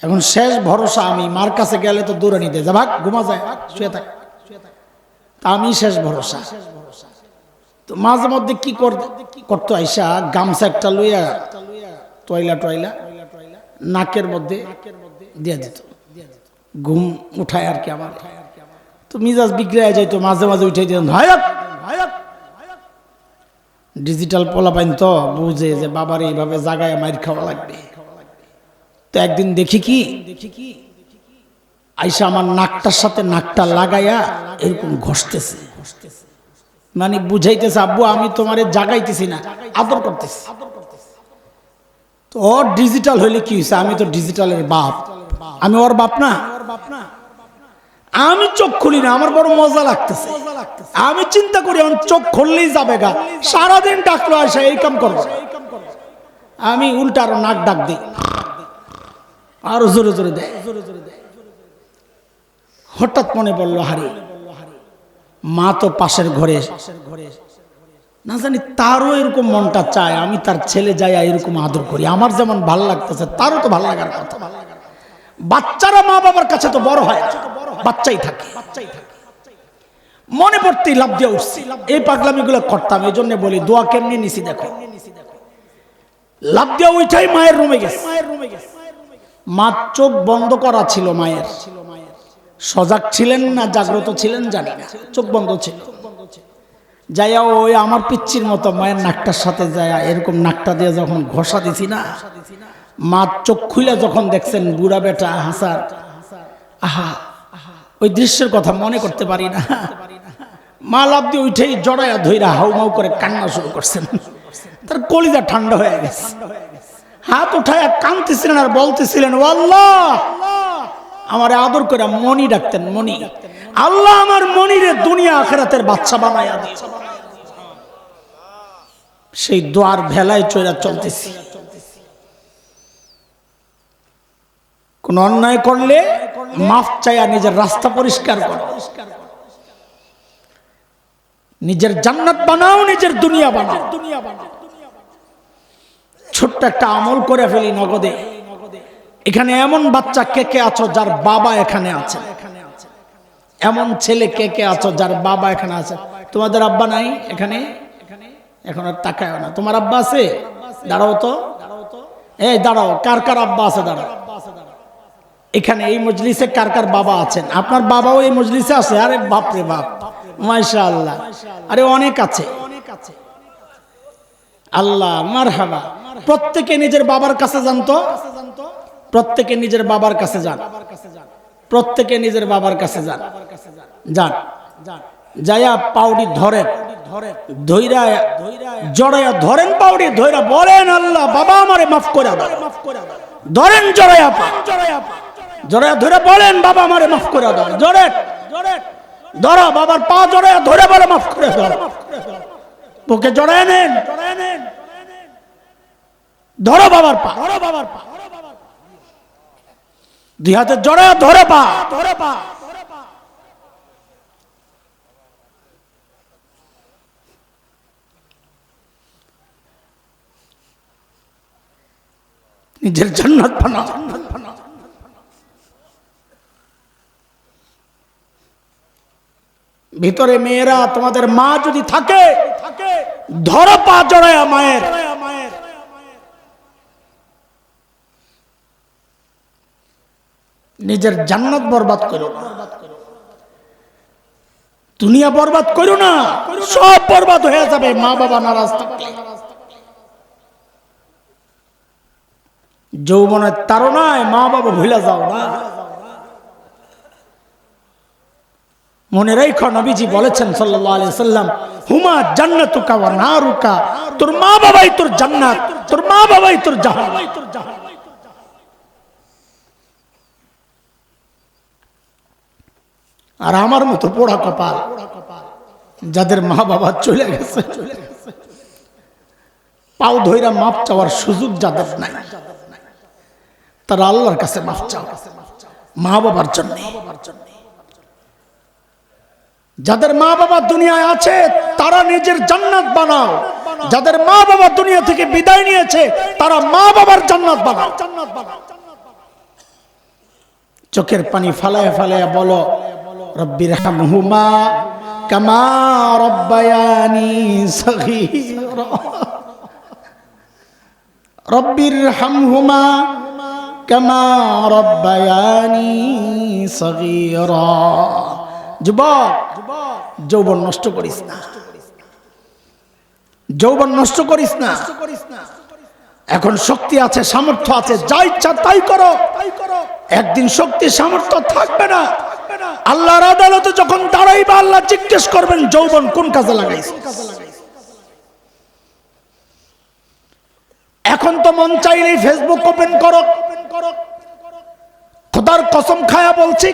এখন শেষ ভরসা আমি, মার কাছে গেলে তো দূরে নিতে যা, ভাগ ঘুমা যায়, শুয়ে থাক। তা আমি শেষ ভরসা। তো মাঝে মধ্যে কি করতো, আইসা গামছা একটা লইয়া টয়লা নাকের মধ্যে দিয়ে দিত, ঘুম উঠায় আর কি আমার। তো মিজাজ বিগড়ে যাইতো, মাঝে মাঝে উঠে দিত, ডিজিটাল পোলাপাইন তো বুঝে যে বাবার এইভাবে জাগায় মাইর খাওয়া লাগবে। তো একদিন দেখি কি আইসা আমার নাকটার সাথে নাকটা লাগাইয়া এরকম ঘষতেছে, মানে বুঝাইতেছে আব্বু আমি তোমারে জাগাইতেছি না, আদর করতেছি। তো ওর ডিজিটাল হইলে কি হয়েছে, আমি তো ডিজিটালের বাপ, আমি ওর বাপ না। আমি চোখ খুলি না, আমার বড় মজা লাগতেছে। আমি চিন্তা করি আমার চোখ খুললেই যাবে গা, সারাদিন ডাকলো আসা এই কাম করবো। আমি উল্টা আরো নাক ডাক দিই, আরো জোরে জোরে দেয়। হঠাৎ মনে পড়লো, হারি মা তো পাশের ঘরে, না জানি তারও এরকম মনটা চায় আমি তার ছেলে যাই এরকম আদর করি, আমার যেমন ভালো লাগতেছে তারও তো ভালো লাগার কথা। বাচ্চারা মা বাবার কাছে তো বড় হয়, বাচ্চাই থাকে। মনে পড়তেই লাভ দিয়ে উঠছি, এই পাগলামি গুলো করতাম। এই জন্য বলি দোয়া কেমনি নিছি দেখো। লাভ দিয়ে উঠাই মায়ের রুমে গেছে, মা চোখ বন্ধ করা ছিল, মায়ের সজাগ ছিলেন না জাগ্রত ছিলেন জানি না, চোখ বন্ধ ছিল। যাইয়া ওই আমার পিচ্চির মতো মায়ের নাকটার সাথে যায় এরকম নাকটা দিয়ে যখন ঘষা দিছি না, মা চোখ খুলে যখন দেখছেন বুড়া বেটা হাসার, আহা ওই দৃশ্যের কথা মনে করতে পারি না। মা লাভ দিয়ে উঠেই জড়াইয়া ধইরা হাউমাউ করে কান্না শুরু করছেন, তার কলিজা ঠান্ডা হয়ে গেছে। হাত উঠায় কাঁদতেছিলেন আর বলতেছিলেন, ও আল্লাহ, আমারে আদর করে মনি ডাকতেন, মনি, আল্লাহ আমার মনিরে দুনিয়া আখিরাতের বাদশা বানায়া দিও। সেই দোয়ার ভেলায় চইরা চলতেছি। কোন অন্যায় করলে মাফ চাইয়া নিজের রাস্তা পরিষ্কার করো, নিজের জান্নাত বানাও, নিজের দুনিয়া বানাও। ছোট্ট একটা আমল করে ফেলি নগদে। এখানে এমন বাচ্চা কে কে আছো যার বাবা এখানে আছে? এমন ছেলে কে কে আছো যার বাবা এখানে আছে? তোমাদের আব্বা নাই এখানে? এখন আর তাকায় না। তোমার আব্বা আছে? দাঁড়াও তো, এই দাঁড়াও, কার কার আব্বা আছে? দাঁড়াও। এখানে এই মজলিসে কার কার বাবা আছেন? আপনার বাবাও এই মজলিসে আছে? আরে বাপ রে বাপ, মাশাআল্লাহ, আরে অনেক আছে। আল্লাহ মারহাবা। প্রত্যেকে নিজের বাবার কাছে যান তো, প্রত্যেকে নিজের বাবার কাছে যান, প্রত্যেকে নিজের বাবার কাছে যান, যান যায়া পাউডি ধরেন, ধইরা জড়াইয়া ধরেন, পাউডি ধইরা বলেন, আল্লাহ বাবা আমারে মাফ করে দাও। ধরেন জড়াইয়া, জড়াইয়া ধরে বলেন, বাবা আমারে মাফ করে দাও। জোরে ধরো, বাবার পা জড়াইয়া ধরে বলে মাফ করে দাও। বুকে জড়ায় নেন, ধরো বাবার পা, ধরো বাবার পা, দুই হাতে জড়াইয়া ধরে পা, ধরে পা। নিজের জান্নাত বানাও। ভিতরে মেয়েরা, তোমাদের মা যদি থাকে, ধরো পা জড়ায়া মায়ের। নিজের জান্নাত বরবাদ করো না, দুনিয়া বরবাদ করো না, সব বরবাদ হয়ে যাবে মা বাবা নারাজ থাকলে। যৌবনের তাড়নায় মা বাবা ভুলে যাও না। মনে রেখো, নবীজি বলেছেন সাল্লাল্লাহু আলাইহি সাল্লাম, হুমা জান্নাতুকা ওয়া নারুকা, তোর মা বাবাই তোর জান্নাত, তোর মা বাবাই তোর জাহান্নাম। আর আমার মতো পোড়া কপাল, যাদের মা বাবা চলে গেছে, পাও ধইরা মাপ চাওয়ার সুযোগ যাদের নাই, তারা আল্লাহর কাছে মাফ চাও মা বাবার জন্য। যাদের মা বাবা দুনিয়ায় আছে তারা নিজের জান্নাত বানাও, যাদের মা বাবা দুনিয়া থেকে বিদায় নিয়েছে তারা মা বাবার জান্নাত বানাও। চোখের পানি ফালায়া ফালায়া বলো, রব্বির হামহুমা কামা রব্বায়ানি সগীরা, রব্বির হামহুমা কামা রব্বায়ানি সগীরা। যুবক, যৌবন নষ্ট করিস না, যৌবন নষ্ট করিস না। এখন শক্তি আছে, সামর্থ্য আছে, যা ইচ্ছা তাই করো। একদিন শক্তি সামর্থ্য থাকবে না, আল্লাহর আদালতে যখন দাঁড়াইবা আল্লাহ জিজ্ঞেস করবেন যৌবন কোন কাজে লাগাইছিস। এখন তো মন চাইলেই ফেসবুক ওপেন করো। খোদার কসম খায়া বলছি,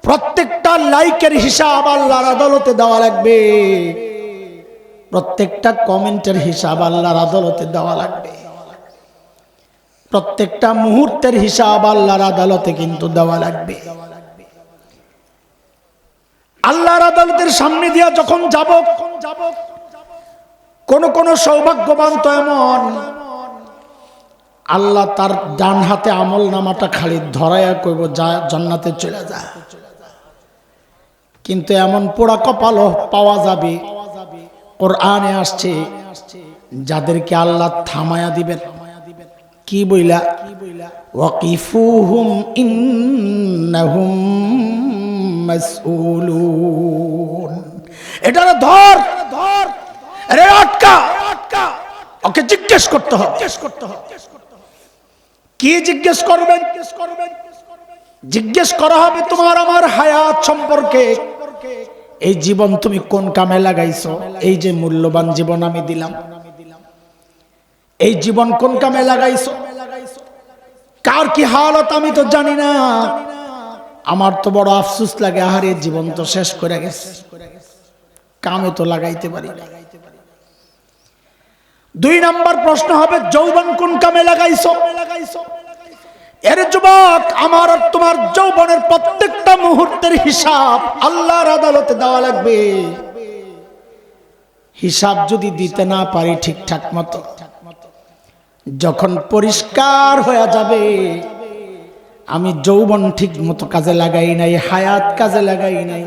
প্রত্যেকটা লাইকের হিসাব আল্লাহর আদালতে দেওয়া লাগবে, প্রত্যেকটা কমেন্টের হিসাব আল্লাহর আদালতে দেওয়া লাগবে, প্রত্যেকটা মুহূর্তের হিসাব আল্লাহর আদালতে কিন্তু দেওয়া লাগবে। আল্লাহর আদালতের সামনে দিয়া যখন যাব, কোন কোন সৌভাগ্যবান তো এমন আল্লাহ তার ডান হাতে আমল নামাটা খালি ধরাইয়া কইব যা জান্নাতে চলে যা, কিন্তু এমন পোড়া কপালও পাওয়া যাবে, কোরআনে আসছে, যাদেরকে আল্লাহ থামায়া দিবেন। কি বইলা? ওয়াকিফুহুম ইন্নাহুম মাসউলুন। এটারে ধর, আরে আটকা, ওকে জিজ্ঞেস করতে হবে। কি জিজ্ঞেস করবেন? জিজ্ঞেস করা হবে তোমার আমার হায়াত সম্পর্কে। এই জীবন তুমি কোন কামে লাগাইছো? এই যে মূল্যবান জীবন আমি দিলাম, এই জীবন কোন কামে লাগাইছো? কার কি হালত আমি তো জানি না। আমার তো বড় আফসোস লাগে, আহারে জীবন তো শেষ করে গেছে, কামে তো লাগাইতে পারি না। 2 নাম্বার প্রশ্ন হবে যৌবন কোন কামে লাগাইছো? এর যুবক, আমার আর তোমার যৌবনের প্রত্যেকটা মুহূর্তের হিসাব আল্লাহর আদালতে দেওয়া লাগবে। হিসাব যদি দিতে না পারি ঠিকঠাক মতো, যখন পরিষ্কার হয়ে যাবে আমি যৌবন ঠিক মতো কাজে লাগাই নাই, হায়াত কাজে লাগাই নাই,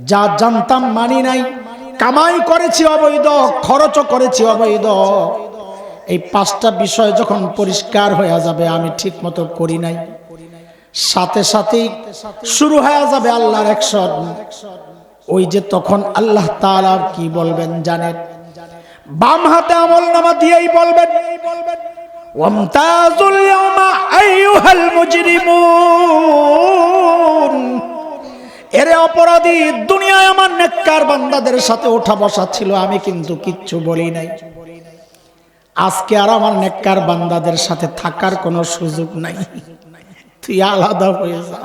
যা জানতাম মানি নাই, কামাই করেছি অবৈধ, খরচও করেছি অবৈধ, এই 5টা বিষয় যখন পরিষ্কার হয়ে যাবে আমি ঠিক মতো করি নাই, সাথে সাথেই শুরু হয়ে যাবে আল্লাহর অ্যাকশন। ওই যে তখন আল্লাহ তাআলা কি বলবেন জানেন? বাম হাতে আমল নামা দিয়েই বলবেন, ওয়ামতাজুল ইয়াওমা আইয়ুহাল মুজরিমুন। এরে অপরাধী, দুনিয়ায় আমার নেককার বান্দাদের সাথে ওঠা বসা ছিল, আমি কিন্তু কিচ্ছু বলি নাই। আজকে আর আমার নেককার বান্দাদের সাথে থাকার কোনো সুযোগ নাই। তুই আলাদা হয়ে যা,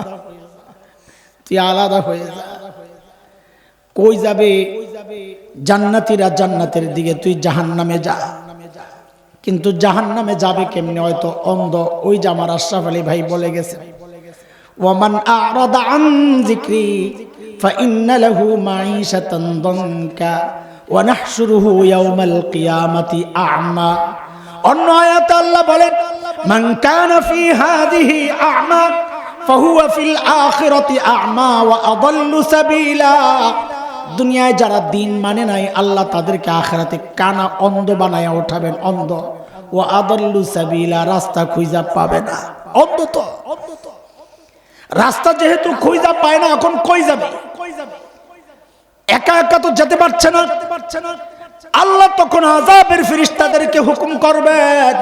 তুই আলাদা হয়ে যা। কই যাবে? জান্নাতীরা জান্নাতের দিকে, তুই জাহান্নামে যা। কিন্তু জাহান্নামে যাবে কেমনে? হয়তো অন্ধ। ওই যে আমার আশরাফ আলী ভাই বলে গেছে, ওয়ামান আ'রাদা আন যিকরি ফাইন্না লাহু মাঈশাতান দানকা ওয়া নাহশুরুহু ইয়াওমাল কিয়ামাতি আ'মা। অন্য আয়াতে আল্লাহ বলেন, মান কানা ফি হাযিহি আ'মা ফাহুয়া ফিল আখিরাতি আ'মা ওয়া আদাল্লু সাবিলা। দুনিয়ায় যারা দিন মানে নাই আল্লাহ তাদেরকে আখিরাতে কানা, অন্ধ বানায়া উঠাবেন, অন্ধ। ওয়া আদাল্লু সাবিলা, রাস্তা খুঁজা পাবে না। অন্ধ তো রাস্তা যেহেতু খুঁজা পায় না, এখন কই যাবে? একা একা তো যেতে পারছে না। আল্লাহ তখন আযাবের ফেরেশতাদেরকে হুকুম করবেন,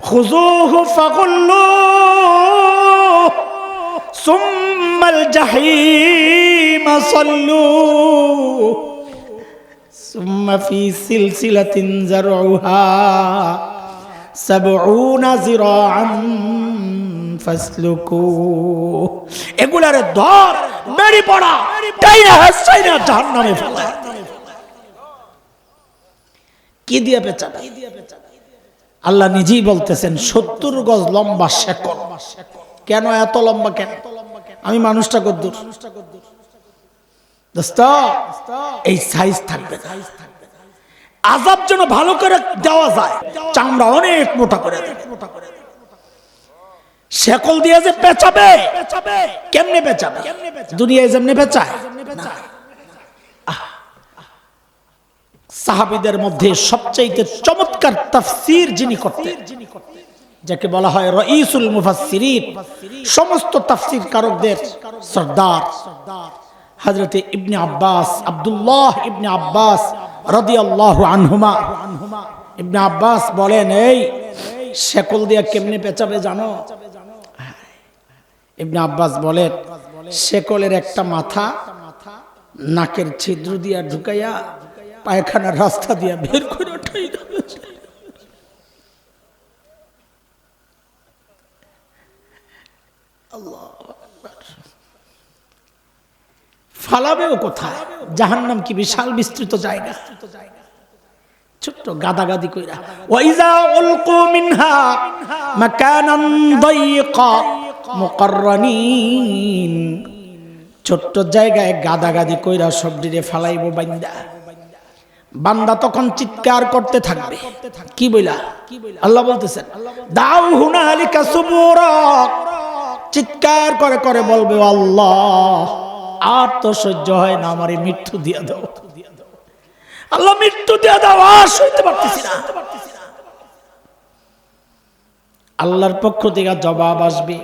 খুযুহু ফাগুল্লুহু সুম্মাল জাহিমা সাল্লুহু সুম্মা ফি সিলসিলাতিন যারউহা 70 যিরাআন ফাসলুকু, এগুলারে ধর, বেরি পড়া, টাইনা হাসাইনা জাহান্নামে ফেলা। কি দিয়ে পেঁচাবে? আল্লাহ নিজেই বলতেছেন 70 গজ লম্বা শেকল। কেন এত লম্বা? কেন? আমি মানুষটা কদ্দুর দোস্ত, এই সাইজ থাকবে। আযাব যেন ভালো করে দেওয়া যায়, চামড়া অনেক মোটা করে দেবে। শেকল দিয়ে যে পেঁচাবে, কেমনে পেঁচাবে? দুনিয়ায় যেমনি পেঁচায় না। সাহাবীদের মধ্যে সবচেয়ে চমৎকার তাফসীর যিনি করতেন, যাকে বলা হয় রাইসুল মুফাসসিরিন, সমস্ত তাফসীর কারকদের সরদার হযরতে ইবনে আব্বাস, আব্দুল্লাহ ইবনে আব্বাস রাদিয়াল্লাহু আনহুমা। ইবনে আব্বাস বলেন, এই শেকল দিয়ে কেমনে পেঁচাবে জানো? ইবনে আব্বাস বলেন, শেকলের একটা মাথা নাকের ছিদ্র দিয়া ঢুকাইয়া পায়খানার রাস্তা দিয়া বের করে ওঠাই দেবে। ফালাবেও কোথায়? জাহান্নাম কি বিশাল বিস্তৃত জায়গা, ছোট্ট গাদাগাদি কইরা। ওয়াইজা উলকু মিনহা মাকানান দায়িকা মুকাররানিন, ছোট্ট জায়গায় গাদাগাদি কইরা সবদিকে ফালাইবো বান্দা। বান্দা তখন চিৎকার করতে থাকবে। কি বইলা? আল্লাহ বলতেছেন, দাউ হুনালিকা সুবুরা, চিৎকার করে করে বলবে, আল্লাহ আর তো সহ্য হয় না, আমারে মৃত্যু দিয়া দাও, আল্লাহ মৃত্যু দিয়া দাও, আর সইতে পারতেছি না। আল্লাহর পক্ষ থেকে জবাব আসবে,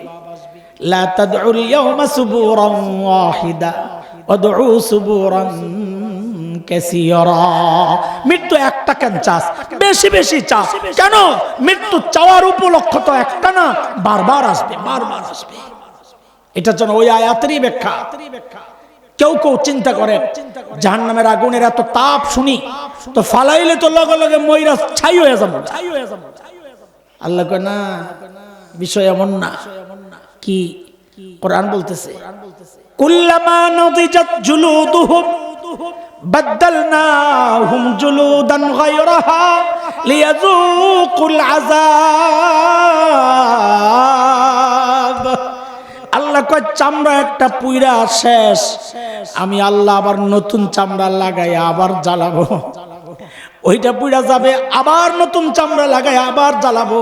লা তাদউল ইয়াওমা সুবুরান ওয়াহিদা ওয়াদউ সুবুরান কাসীরা। মৃত্যু একটা কেন চাস? বেশি বেশি চাস কেন? মৃত্যু চাওয়ার উপলক্ষ তো একটা না, বারবার আসবে, বারবার আসবে। এটার জন্য ওই আয়াতেরই ব্যাখ্যা। কেউ কেউ চিন্তা করে জাহান্নামের আগুনের এত তাপ শুনি তো ফালাইলে তো লগে লগে মইরা ছাই হয়ে যাবো। আল্লাহ কয় না, বিষয় এমন না। কি? কোরআন বলতেছে, কুল্লামা নাদিজাত জুলুদুহুম বাদদালনাহুম জুলুদান গায়রাহা লিয়াযুকুল আযাব। আল্লাহ কয় চামড়া একটা পুইরা শেষ, আমি আল্লাহ আবার নতুন চামড়া লাগাই আবার জ্বালাবো। ওইটা পুইরা যাবে, আবার নতুন চামড়া লাগাই আবার জ্বালাবো।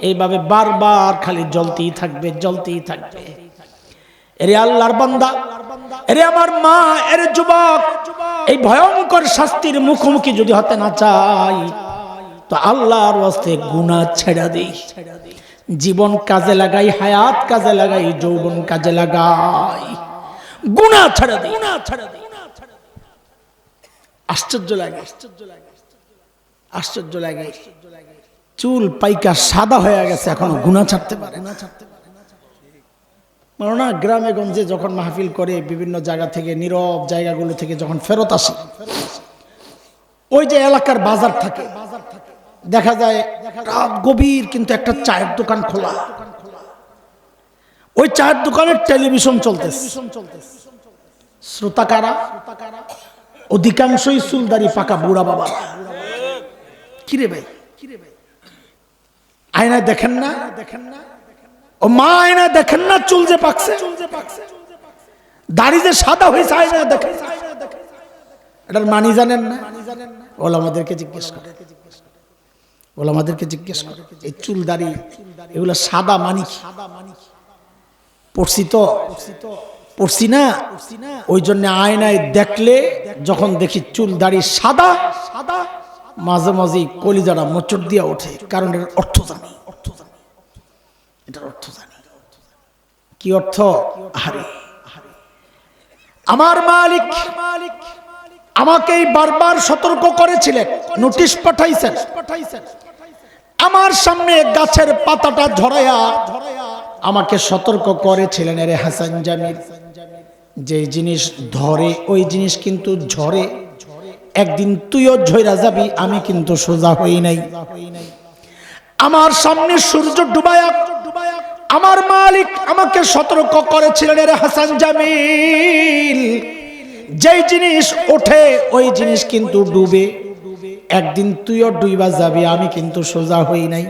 এইভাবে বারবার খালি জ্বলতেই থাকবে, জ্বলতেই থাকবে। এরে আল্লাহর বান্দা, এরে আমার মা, এরে যুবক, এই ভয়ঙ্কর শাস্তির মুখোমুখি যদি হতে না চাই তো আল্লাহর ওয়াস্তে গুনাহ ছেড়ে দেই। জীবন কাজে লাগাই, হায়াত কাজে লাগাই, যৌবন কাজে লাগাই, গুনাহ ছেড়ে দেই। আশ্চর্য লাগে, আশ্চর্য লাগে। চুল পাইকা সাদা হয়ে গেছে, এখনো গুনাহ ছাড়তে পারে না। না, গ্রামে গঞ্জে যখন মাহফিল করে বিভিন্ন জায়গা থেকে, নীরব জায়গাগুলো থেকে যখন ফেরত আসে, ওই যে এলাকার বাজার থাকে, দেখা যায় রাত গভীর কিন্তু একটা চায়ের দোকান খোলা। ওই চায়ের দোকানের টেলিভিশন চলতেছে। শ্রোতা কারা? অধিকাংশই চুলদাড়ি পাকা বুড়া বাবা। কিরে ভাই, আয়নায় দেখেন না? ও মা, আয়নায় দেখেন না চুল যে পাকছে, দাড়ি যে সাদা হয়েছে, আয়নায় দেখেন। এটার মানি জানেন না? ওলামাদেরকে জিজ্ঞেস করে, ওলামাদেরকে জিজ্ঞেস করে এই চুল দাড়ি এগুলো সাদা মানি কি? পড়ছি তো, পড়ছি না, ওই জন্য আয়নায় দেখলে যখন দেখি চুল দাড়ি সাদা, মাঝে মাঝে কলিজাটা মোচড় দিয়া ওঠে, কারণ এর অর্থ জানি, এটার অর্থ জানি। কি অর্থ? আরে আমার মালিক আমাকেই বারবার সতর্ক করেছিলেন, নোটিশ পাঠাইছেন। আমার সামনে গাছের পাতাটা ঝরাইয়া আমাকে সতর্ক করেছিলেন, এরে হাসান জামিল, যে জিনিস ধরে ওই জিনিস কিন্তু ঝরে, একদিন তুইও ঝইরা যাবি, আমি কিন্তু সোজা হই নাই। আমার সামনে সূর্য ডুবায়া আমার মালিক আমাকে সতর্ক করেছিলেন, রে হাসান জামিল, যেই জিনিস ওঠে ওই জিনিস কিন্তু ডুবে, একদিন তুইও ডুইবা যাবি। আমি কিন্তু সোজা হই নাই।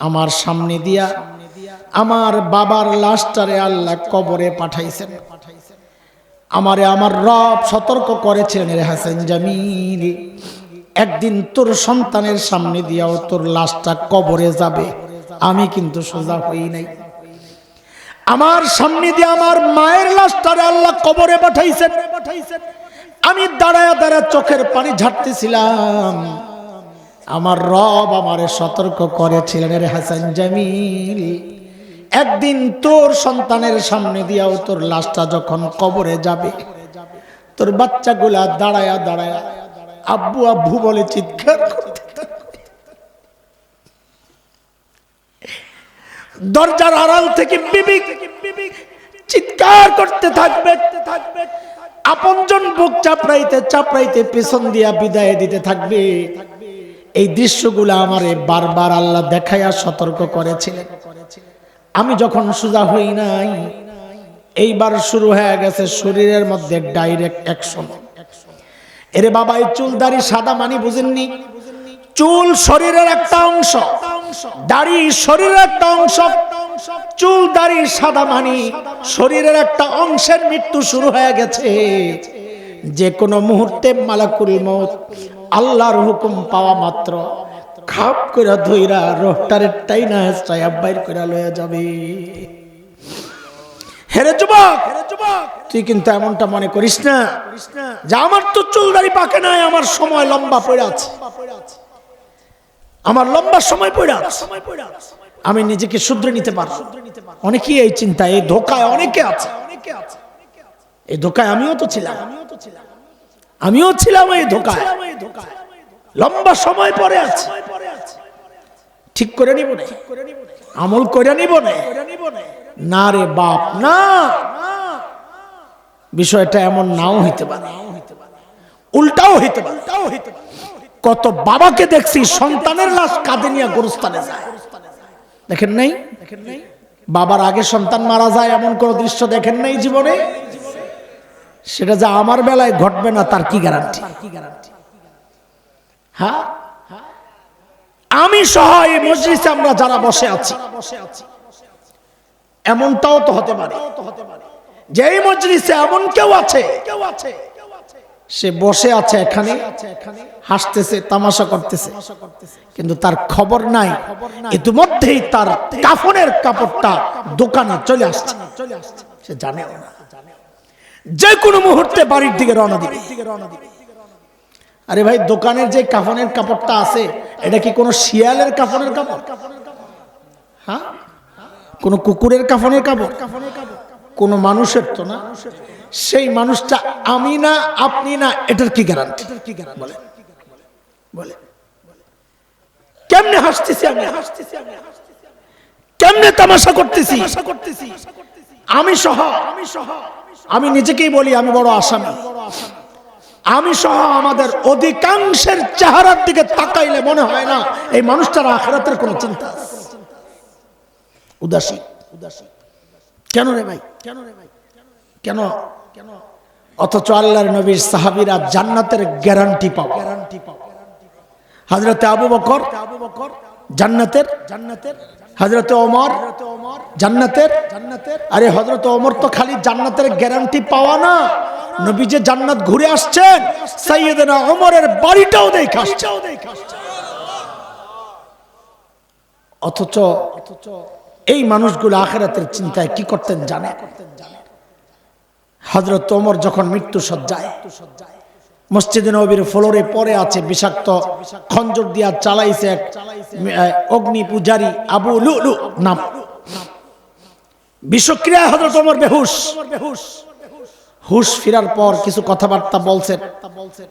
আমার সামনে দিয়া আমার বাবার লাশটারে আল্লাহ কবরে পাঠাইছেন। আমারে আমার রব সতর্ক করেছিলেন, রে হাসান জামিল, একদিন তোর সন্তানের সামনে দিয়াও তোর লাশটা কবরে যাবে। আমি কিন্তু সোজা হই নাই। আমার সামনে দিয়ে আমার মায়ের লাশটারে আল্লাহ কবরে পাঠাইছেন। আমি দাঁড়ায় দাঁড়ায় চোখের পানি ঝাড়তেছিলাম। আমার রব আমারে সতর্ক করেছিলেন, রে হাসান জামিল, একদিন তোর সন্তানের সামনে দিয়াও তোর লাশটা যখন কবরে যাবে, তোর বাচ্চাগুলা দাঁড়ায়া দাঁড়ায়া আব্বু আব্বু বলে চিৎকার করতে থাকবে। দরজার আড়াল থেকে বিবি চিৎকার করতে থাকবে। আপনজন বুক চাপড়াইতে চাপড়াইতে পেছন দিয়া বিদায় দিতে থাকবে। এই দৃশ্যগুলো আমারে বারবার আল্লাহ দেখাইয়া সতর্ক করেছিলেন। আমি যখন সোজা হই নাই, এইবার শুরু হয়ে গেছে শরীরের মধ্যে ডাইরেক্ট অ্যাকশন। এরে বাবা, এই চুল দাড়ি সাদা মানি বুঝেননি? চুল শরীরের একটা অংশ, দাড়ি শরীরের একটা অংশ। চুল দাড়ি সাদা মানি শরীরের একটা অংশের মৃত্যু শুরু হয়ে গেছে। যে কোনো মুহূর্তে মালাকুল মউত আল্লাহর হুকুম পাওয়া মাত্র খাপ করে ধইরা রোহটারে টাইনা চায়া বাইর করে লয়ে যাবে। হেরে যুবক, তুই কিন্তু এমনটা মনে করিস না যে আমার তো চুল দাড়ি পাকে নাই, আমার সময় লম্বা পড়ে আছে, আমার লম্বা সময় পড়ে আছে, আমি নিজেকে শুধরে নিতে পারবো। অনেকেই এই চিন্তা, এই ধোকায় অনেকে আছে। এই ধোকায় আমিও তো ছিলাম, আমিও ছিলাম এই ধোকায়। লম্বা সময় পরে আছে, ঠিক করে নিব না, আমল করে নিব না রে বাপ, না। বিষয়টা এমন নাও হইতে পারে, উল্টাও হইতে পারে। কত বাবাকে দেখছি সন্তানের লাশ কাঁধে নিয়ে গোরস্থানে যায়, দেখেন নাই? বাবার আগে সন্তান মারা যায়, এমন কোন দৃশ্য দেখেন নাই জীবনে? সেটা যে আমার বেলায় ঘটবে না তার কি গ্যারান্টি? হ্যাঁ, আমি সহ এই মজলিসে আমরা যারা বসে আছি, এমনটাও তো হতে পারে যে এই মজলিসে এমন কেউ আছে, সে বসে আছে এখানে, হাসতেছে, তামাশা করতেছে, কিন্তু তার খবর নাই ইতিমধ্যেই তার কাফনের কাপড়টা দোকানে চলে আসছে, সে জানেও না। যে কোনো মুহূর্তে বাড়ির দিকে রওনা দিবে। আরে ভাই, দোকানের যে কাফনের কাপড়টা আছে, এটা কি কোনো শিয়ালের কাফনের কাপড়? হ্যাঁ, কোন কুকুরের কাফনের কাপড়? কোন মানুষের তো না। সেই মানুষটা আমি না, আপনি না, এটার কি গ্যারান্টি? বলে কেমনে হাসতেছি আমি, কেমনে তামাশা করতেছি আমি সহ। আমি নিজেকেই বলি আমি বড় আসামি। আমি সহ আমাদের অধিকাংশের চেহারার দিকে তাকাইলে মনে হয় না এই মানুষটার আখিরাতের কোনো চিন্তা আছে। উদাসী। কেন রে ভাই, কেন? অথচ আল্লাহর নবীর সাহাবীরা জান্নাতের গ্যারান্টি পাওয়া। হযরতে আবু বকর জান্নাতের, হযরতে ওমর জান্নাতের। আরে হযরতে ওমর তো খালি জান্নাতের গ্যারান্টি পাওয়া না, নবী যে জান্নাত ঘুরে আসছেন, সাইয়েদনা ওমরের বাড়িটাও দেখে আসছেন। অথচ এই মানুষগুলো আখিরাতের চিন্তায় কি করতেন জানে? হযরত ওমর যখন মৃত্যু সজ্জায় মসজিদে নববীর ফ্লোরে পড়ে আছে, বিষাক্ত খঞ্জর দিয়া চালাইছে এক অগ্নি পূজারী আবু লুলু নাম। বিষক্রিয়ায় হযরত ওমর বেহুশ। হুশ ফেরার পর কিছু কথাবার্তা বলছেন,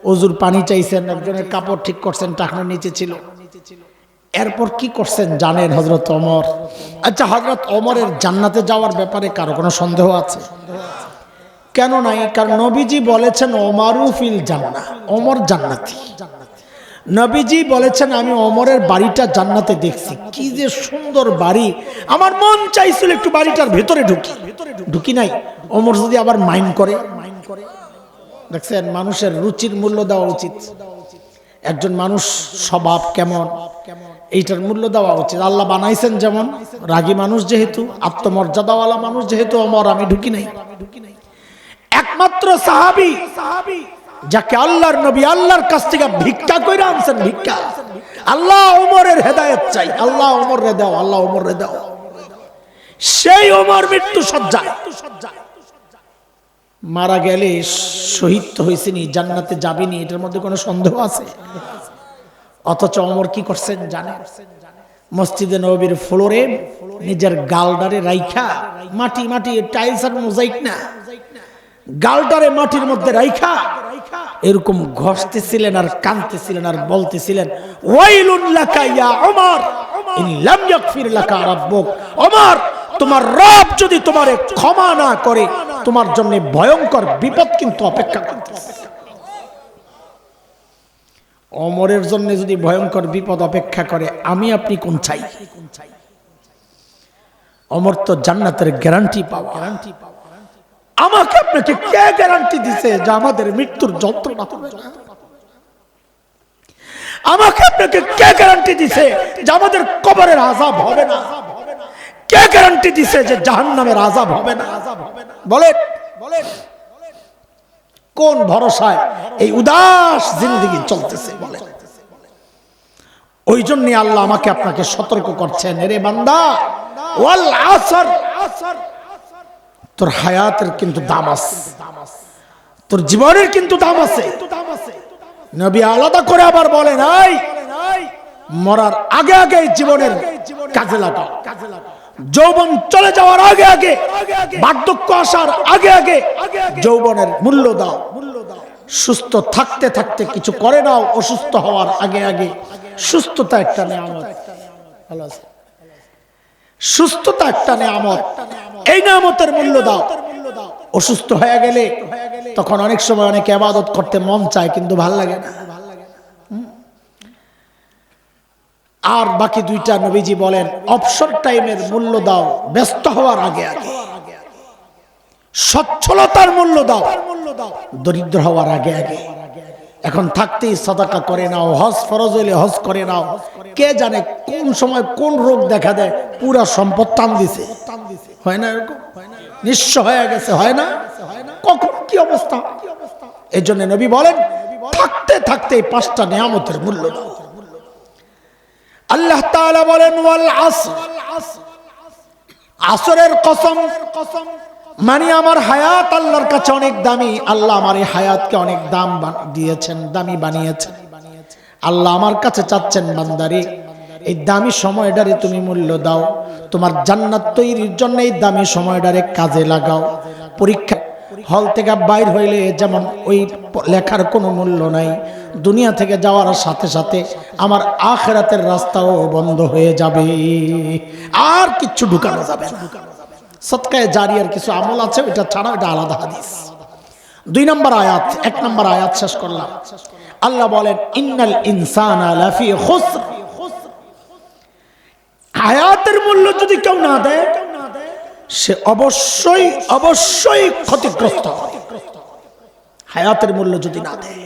ওযুর পানি চাইছেন, একজনের কাপড় ঠিক করছেন, টাকনোর নিচে ছিল। এরপর কি করছেন জানেন হযরত ওমর? আচ্ছা, হযরত ওমরের জান্নাতে যাওয়ার ব্যাপারে কারো কোনো সন্দেহ আছে? কেন নাই? কারণ নবীজি বলেছেন ওমারু ফিল জান্নাহ, ওমর জান্নাতি। নবীজি বলেছেন আমি ওমরের বাড়িটা জান্নাতে দেখছি, কি যে সুন্দর বাড়ি, আমার মন চাইছিল একটু বাড়িটার ভেতরে ঢুকি নাই। ওমর যদি আবার মাইন্ড করে, দেখছেন মানুষের রুচির মূল্য দেওয়া উচিত, একজন মানুষ স্বভাব কেমন এইটার মূল্য দেওয়া উচিত। আল্লাহ বানাইছেন যেমন, রাগী মানুষ যেহেতু, আত্মমর্যাদাওয়ালা মানুষ যেহেতু ওমর, আমি ঢুকি নাই। একমাত্র সাহাবী যাকে আল্লাহর নবী আল্লাহর কাছ থেকে ভিক্ষা করে আনছেন, ভিক্ষা, আল্লাহ ওমরের হেদায়েত চাই, আল্লাহ ওমর রে দাও, আল্লাহ ওমর রে দাও, সেই ওমর মৃত্যু সজ্জায় মারা গেলে শহীদ তো হয়েছেনি, জান্নাতে যাবেনি, এটার মধ্যে কোনো সন্দেহ আছে? অথচ ওমর কি করছেন জানেন? মসজিদে নববীর ফ্লোরে নিজের গালডারে রাইখা, মাটি টাইলস আর মোজাইক না, গালডারে মাটির মধ্যে রাইখা এরকম ঘষতেছিলেন আর কাঁদতেছিলেন আর বলতেছিলেন, ওয়াইলুন লাকা ইয়া ওমর ইন লাম ইয়াগফির লাকা রাব্বুক। ওমর, তোমার রব যদি তোমারে ক্ষমা না করে, তোমার জন্য ভয়ঙ্কর বিপদ কিন্তু অপেক্ষা করতেছে। ওমরের জন্য যদি ভয়ঙ্কর বিপদ অপেক্ষা করে, আমি আপনি কোন চাই? ওমর তো জান্নাতের গ্যারান্টি পাওয়া। আমাকে আপনাকে কে গ্যারান্টি দিছে যে আমাদের মৃত্যুর যন্ত্রণা হবে না? আমাকে আপনাকে কে গ্যারান্টি দিছে যে আমাদের কবরের আযাব হবে না? কে গ্যারান্টি দিছে যে জাহান্নামের আযাব হবে না? বলেন, কোন ভরসায় এই উদাস জিন্দেগি চলতেছে? বলেন। ওই জন্য আল্লাহ আমাকে আপনাকে সতর্ক করছেন, এরে বান্দা, ওয়াল আসর, তোর হায়াতের কিন্তু দাম আছে, তোর জীবনের কিন্তু দাম আছে। নবী আলাদা করে আবার বলেন, এই মরার আগে আগে জীবনের কাজে লাগাও, যৌবন চলে যাওয়ার আগে আগে, বার্ধক্য আসার আগে আগে যৌবনের মূল্য দাও, সুস্থ থাকতে থাকতে কিছু করে নাও, অসুস্থ হওয়ার আগে আগে। সুস্থতা একটা নিয়ামত, ভালো আছে, সুস্থতা একটা নিয়ামত, এই নিয়ামতের মূল্য দাও। অসুস্থ হয়ে গেলে তখন অনেক সময় অনেক ইবাদত করতে মন চায়, কিন্তু ভাল লাগে না। আর বাকি দুইটা নবীজি বলেন, অবসর টাইমের মূল্য দাও ব্যস্ত হওয়ার আগে আগে, সচ্ছলতার মূল্য দাও দরিদ্র হওয়ার আগে আগে। এখন থাকতেই সাদাকা করে নাও, হজ ফরজ হইলে হজ করে নাও। কে জানে কোন সময় কোন রোগ দেখা দেয়, পুরা সম্পদ টান দিছে, হয় না? এরকম নিঃস্ব হয়ে গেছে, হয় না? কখন কি অবস্থা? এই জন্য নবী বলেন, থাকতে থাকতে পাঁচটা নিয়ামতের মূল্য দাও। আল্লাহ তাআলা বলেন, ওয়াল আসর, আসরের কসম, মানে আমার হায়াত আল্লাহর কাছে অনেক দামি। আল্লাহ আমার এই হায়াতকে অনেক দাম দিয়েছেন, দামি বানিয়েছেন। আল্লাহ আমার কাছে চাচ্ছেন, বান্দারে এই দামি সময়টারে তুমি মূল্য দাও, তোমার জান্নাত তৈরির জন্য এই দামি সময়টারে কাজে লাগাও। পরীক্ষা হল থেকে বাইর হইলে যেমন ওই লেখার কোনো মূল্য নাই, দুনিয়া থেকে যাওয়ার সাথে সাথে আমার আখিরাতের রাস্তাও বন্ধ হয়ে যাবে, আর কিচ্ছু ঢুকানো যাবে না। সদকায়ে জারিয়ার কিছু আমল আছে, ওইটা ছাড়া ওইটা আলাদা হাদিস। 2 নম্বর আয়াত, 1 নম্বর আয়াত শেষ করলাম। আল্লাহ বলেন, ইন্নাল ইনসানা লাফি খুসর। হায়াতের মূল্য যদি কেউ না দেয়, সে অবশ্যই অবশ্যই ক্ষতিগ্রস্ত। হায়াতের মূল্য যদি না দেয়,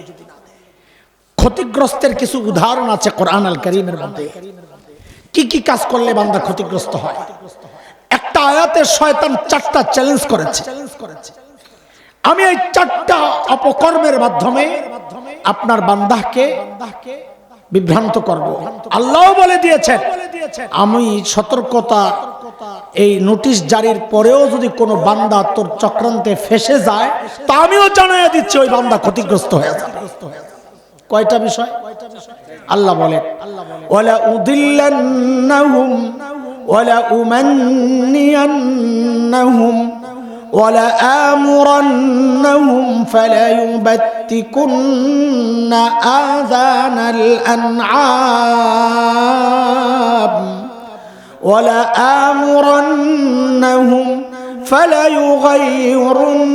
ক্ষতিগ্রস্তের কিছু উদাহরণ আছে কোরআন আল কারীমের মধ্যে। কি কি কাজ করলে বান্দা ক্ষতিগ্রস্ত হয়? একটা আয়াতে শয়তান 4টা চ্যালেঞ্জ করেছে। আমি এই 4টা অপকর্মের মাধ্যমে আপনার বান্দাকে বিভ্রান্ত করব। আল্লাহ বলে দিয়েছেন, আমি সতর্কতা এই নোটিশ জারির পরেও যদি কোনো বান্দা তোর চক্রান্তে ফেসে যায়, তা আমিও জানাইয়া দিচ্ছি ওই বান্দা ক্ষতিগ্রস্ত হয়ে যাবে। কয়টা বিষয় আল্লাহ বলেন, ওয়ালা উদিল্লান্নাহুম ওয়ালা উমান্নিয়ান্নাহুম ওয়ালা আমুরান্নাহুম ফালা ইউবাত্তিকুন্না আযানাল আনআম ওয়ালা আমুরান্নাহুম ফালা ইউগাইয়িরুন্না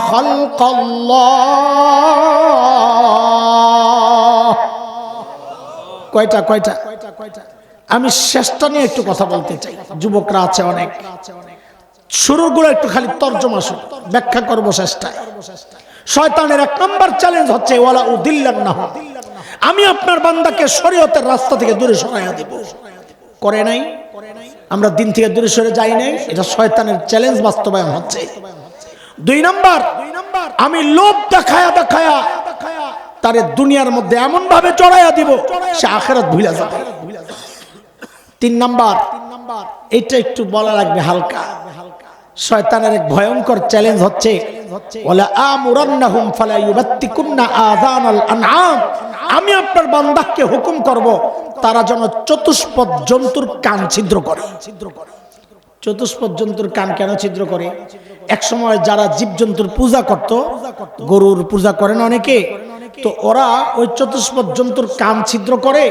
খালকাল্লাহ কয়টা কয়টা? আমি শেষটা নিয়ে একটু কথা বলতে চাই, যুবকরা আছে অনেক, শুরুগুলো একটু খালি তর্জমা শুনে ব্যাখ্যা করবো শেষটায়। শয়তানের 1 নম্বর চ্যালেঞ্জ হচ্ছে ওয়ালা উদিল্লান্নাহু, আমি আপনার বান্দাকে শরীয়তের রাস্তা থেকে দূরে সরাইয়া দেব। করে নাই, আমরা দিন থেকে দূরে সরে যাই নাই, এটা শয়তানের চ্যালেঞ্জ বাস্তবায়ন হচ্ছে। 2 নম্বর, আমি লোভ দেখায়া দেখায়া তারে দুনিয়ার মধ্যে এমন ভাবে চড়াইয়া দিব সে আখিরাত ভুলে যাবে। 3 নম্বর, এটা একটু বলা লাগবে হালকা, শয়তানের এক ভয়ঙ্কর চ্যালেঞ্জ হচ্ছে ওয়ালা আমুরান্নাহুম ফালা ইউবাত্তিকুন্না আযানাল আনআম, আমি আপনার বান্দাকে হুকুম করব তারা যেন চতুষ্পদ জন্তুর কান ছিদ্র করে। চতুষ্পদ জন্তুর কান কেন ছিদ্র করে? এক সময় যারা জীবজন্তুর পূজা করত, গরুর পূজা করেন অনেকে, তো ওরা ওই চতুষ্পদ জন্তুর কান ছিদ্র করে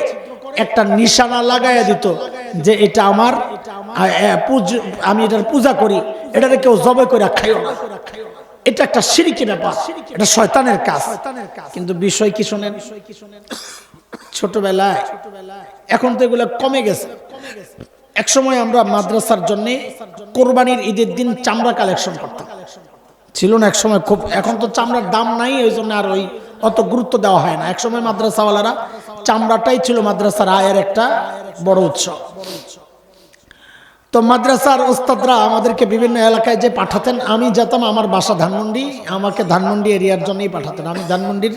একটা নিশানা লাগাইয়া দিত যে এটা আমার, আমি এটার পূজা করি, এটারে কেউ জবাই করে খাইও না। এটা একটা শিরকি ব্যাপার, এটা শয়তানের কাজ। কিন্তু বিষয় কি শোনেন, ছোটবেলায়, এখন তো এগুলো কমে গেছে। এক সময় আমরা মাদ্রাসার জন্য কোরবানির ঈদের দিন চামড়া কালেকশন করতাম, ছিল না এক সময় খুব। এখন তো চামড়ার দাম নাই, ওই জন্য আর ওই অত গুরুত্ব দেওয়া হয় না। এক সময় মাদ্রাসাওয়ালারা চামড়াটাই ছিল মাদ্রাসার আয়ের একটা বড় উৎস। তো মাদ্রাসার ওস্তাদরা আমাদেরকে বিভিন্ন এলাকায় যে পাঠাতেন, আমি যেতাম, আমার বাসা ধানমন্ডি, আমাকে ধানমন্ডি এরিয়ার জন্যই পাঠাতেন। আমি ধানমন্ডির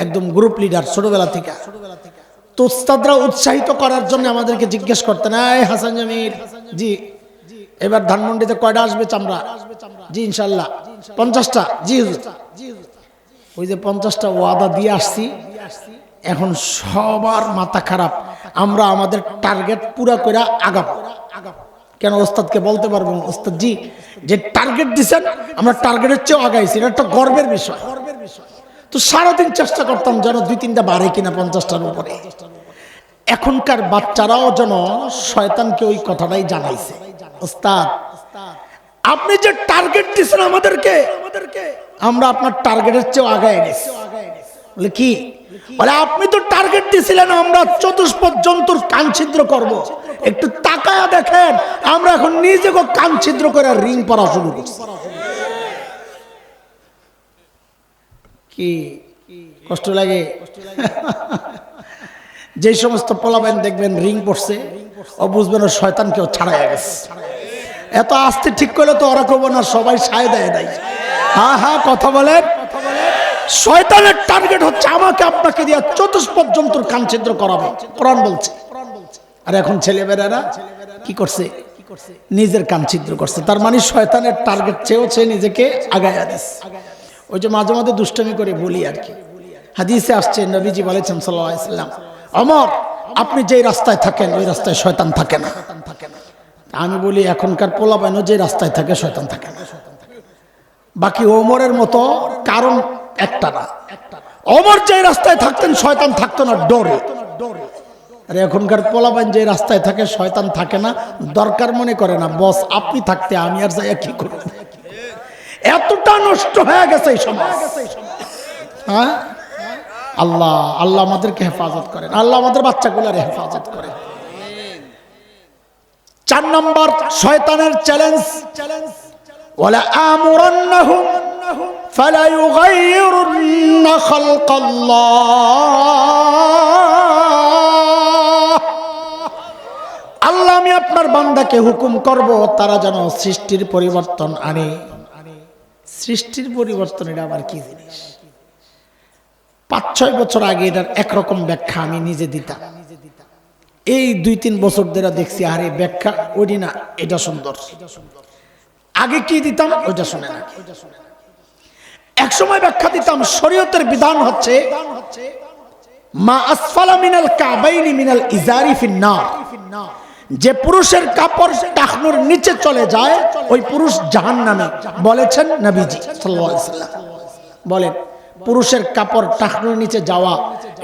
একদম গ্রুপ লিডার ছোটবেলা থেকে। তো ওস্তাদরা উৎসাহিত করার জন্য আমাদেরকে জিজ্ঞেস করতেন, এই হাসান জামির জি, এবার ধানমন্ডিতে কয়টা আসবে চামড়া? জি ইনশাল্লাহ 50টা। জি হুজুর। ওই যে 50টা ওয়াদা দিয়ে আসছি, এখন সবার মাথা খারাপ, আমরা আমাদের টার্গেট পুরা করে আগাবো। কেন? ওস্তাদকে বলতে পারবো ওস্তাদ জি যে টার্গেট দিচ্ছেন আমরা টার্গেটের চেয়েও আগাইছি, এটা একটা গর্বের বিষয়। তো সারাদিন চেষ্টা করতাম যেন 2-3টা বাড়ে কিনা 50টার উপরে। এখনকার বাচ্চারাও যেন শয়তানকে ওই কথাটাই জানাইছে, ওস্তাদ আপনি যে টার্গেট দিচ্ছেন আমাদেরকে, আমরা আপনার টার্গেটের চেয়েও আগায় গেছি। বলে কি? বলে আপনি তো টার্গেট দিয়েছিলেন আমরা চতুষ্পদ জন্তুর কান ছিদ্র করবো, একটু তাকায়া দেখেন আমরা এখন নিজেকে কান ছিদ্র করে রিং পরা শুরু করছি। কি কষ্ট লাগে? যে সমস্ত পোলাবেন দেখবেন রিং পড়ছে, ও বুঝবেন ও শয়তানকেও ছাড়াইয়া গেছে। এত আস্তে ঠিক করলে তো ওরা করবো না, সবাই সায় দেয় নাই। হ্যাঁ হ্যাঁ কথা বলেন। শয়তানের টার্গেট হচ্ছে আমাকে আপনাকে দিয়ে চতুষ্পদ জন্তুর কান ছিদ্র করাবে, কোরআন বলছে। আর এখন ছেলেমেয়েরা কি করছে? নিজের কান ছিদ্র করছে। তার মানে শয়তানের টার্গেট চেয়েছে নিজেকে আগায়া দিচ্ছে। ওই যে মাঝে মাঝে দুষ্টামি করে বলি আর কি, হাদিসে আসছে নবীজি বলেছেন সাল্লাল্লাহু আলাইহি ওয়াসাল্লাম, ওমর আপনি যেই রাস্তায় থাকেন ওই রাস্তায় শয়তান থাকে না। আমি বলি এখনকার পোলাপাইনও যে রাস্তায় থাকে শয়তান থাকে না। বাকি ওমরের মতো কারণ একটা না, ওমর যে রাস্তায় থাকতেন শয়তান থাকতো না ডরে। আর এখনকার পোলাপাইন যে রাস্তায় থাকে শয়তান থাকে না, দরকার মনে করে না। বস আপনি থাকতে আমি আর যাই কি করব? এতটা নষ্ট হয়ে গেছে এই সমাজ। হ্যাঁ, আল্লাহ আল্লাহ আমাদেরকে হেফাজত করেন, আল্লাহ আমাদের বাচ্চাগুলোর হেফাজত করেন। 4 নম্বর শয়তানের চ্যালেঞ্জ, ওয়ালা আমুরান্নাহুম ফালা ইউগাইয়িরুন্না খালকাল্লাহ, আল্লাহ আমি আপনার বান্দাকে হুকুম করব তারা যেন সৃষ্টির পরিবর্তন আনে। সৃষ্টির পরিবর্তন এটা আবার কি জিনিস? 5-6 বছর আগে এটার একরকম ব্যাখ্যা আমি নিজে দিতাম। এই 2-3 বছর ধরে দেখছি আরে ব্যাখ্যা ওইটি না, এটা সুন্দর। আগে কি দিতাম ওইটা শুনে না। এক সময় ব্যাখ্যা দিতাম শরীয়তের বিধান হচ্ছে মা আসফালা মিনাল কাবাইনি মিনাল ইজারি ফিন্নার, যে পুরুষের কাপড় টাকনুর নিচে চলে যায় ওই পুরুষ জাহান্নামে। বলেছেন নবীজি সাল্লাল্লাহু আলাইহি ওয়াসাল্লাম। বলেন পুরুষের কাপড় টাকনুর নিচে যাওয়া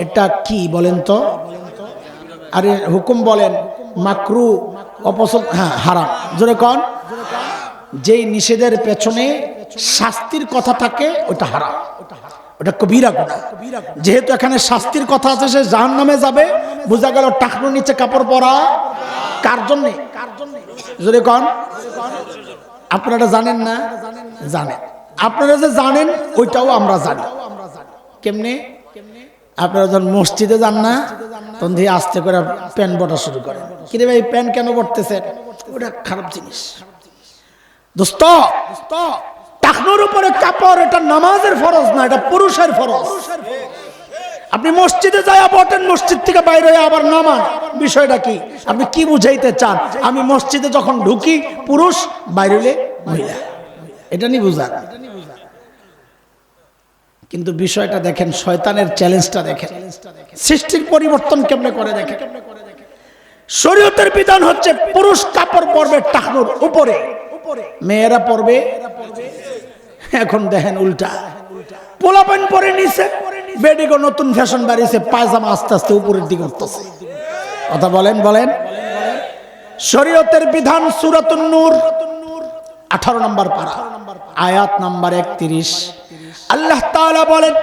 এটা কি বলেন তো? আরে হুকুম বলেন মাকরু, অপছন্দ, হ্যাঁ হারাম। জোরে কোন? যেই নিষেধের পেছনে শাস্তির কথা থাকে ওটা হারাম, ওটা কবিরা গুনাহ। যেহেতু এখানে শাস্তির কথা আছে সে জাহান্নামে যাবে, বোঝা গেল টাকনুর নিচে কাপড় পরা কার জন্য? যদি কন আপনারা জানেন না? জানেন। আপনারা যে জানেন ওইটাও আমরা জানি। কেমনে? আপনারা যখন মসজিদে যান না তখন দিয়ে আস্তে করে প্যান বটা শুরু করেন। কিরে ভাই প্যান কেন বটতেছেন? ওটা খারাপ জিনিস দোস্ত। টাকনুর উপরে কাপড় এটা নামাজের ফরজ না, এটা পুরুষের ফরজ। আপনি মসজিদে যায় বটেন, মসজিদ থেকে বাইরে হয়ে আবার নামান, বিষয়টা কি? আপনি কি বুঝাইতে চান? আমি মসজিদে যখন ঢুকি পুরুষ, বাইরে হলে মহিলা, এটা নিয়ে বুঝান। কিন্তু বিষয়টা দেখেন, শয়তানের চ্যালেঞ্জটা দেখেন, সৃষ্টির পরিবর্তন কেমনে করে দেখেন। শরীয়তের বিধান হচ্ছে পুরুষ কাপড় পরবে টাকনুর উপরে, মেয়েরা পরবে। এখন দেখেন উল্টা, পোলাপান পরে নিছে, বেডিগো নতুন ফ্যাশন বাড়িছে, পায়জামা আস্তে আস্তে উপরের দিকে উঠতেছে। কথা বলেন বলেন। শরীয়তের বিধান সূরাতুন নূর 18 নম্বর পারা, আয়াত নাম্বার 31। আল্লাহ তাআলা বলেন,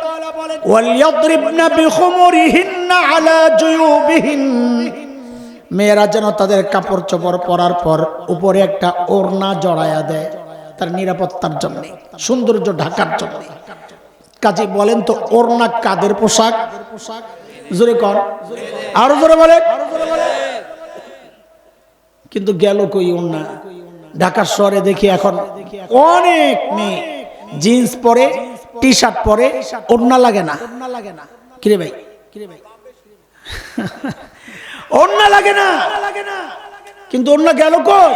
ওয়ালিয়াদরিবনা বিখুমুরিহিন্না আলা জুয়ুবিহিন, মেয়েরা যেন তাদের কাপড় চোপড় পরার পর উপরে একটা ওড়না জড়ায়া দেয়, তার নিরাপত্তার জন্য, সৌন্দর্য ঢাকার জন্য। কাজে বলেন তো ওড়না কাদের পোশাক? জোরে কর, আরো জোরে বলেন। কিন্তু গেল কই ওড়না? ঢাকার শহরে দেখি এখন অনেক মেয়ে জিন্স পরে, টি শার্ট পরে, ওড়না লাগে না। কিরে ভাই, ওড়না লাগে না, কিন্তু ওড়না গেল কই?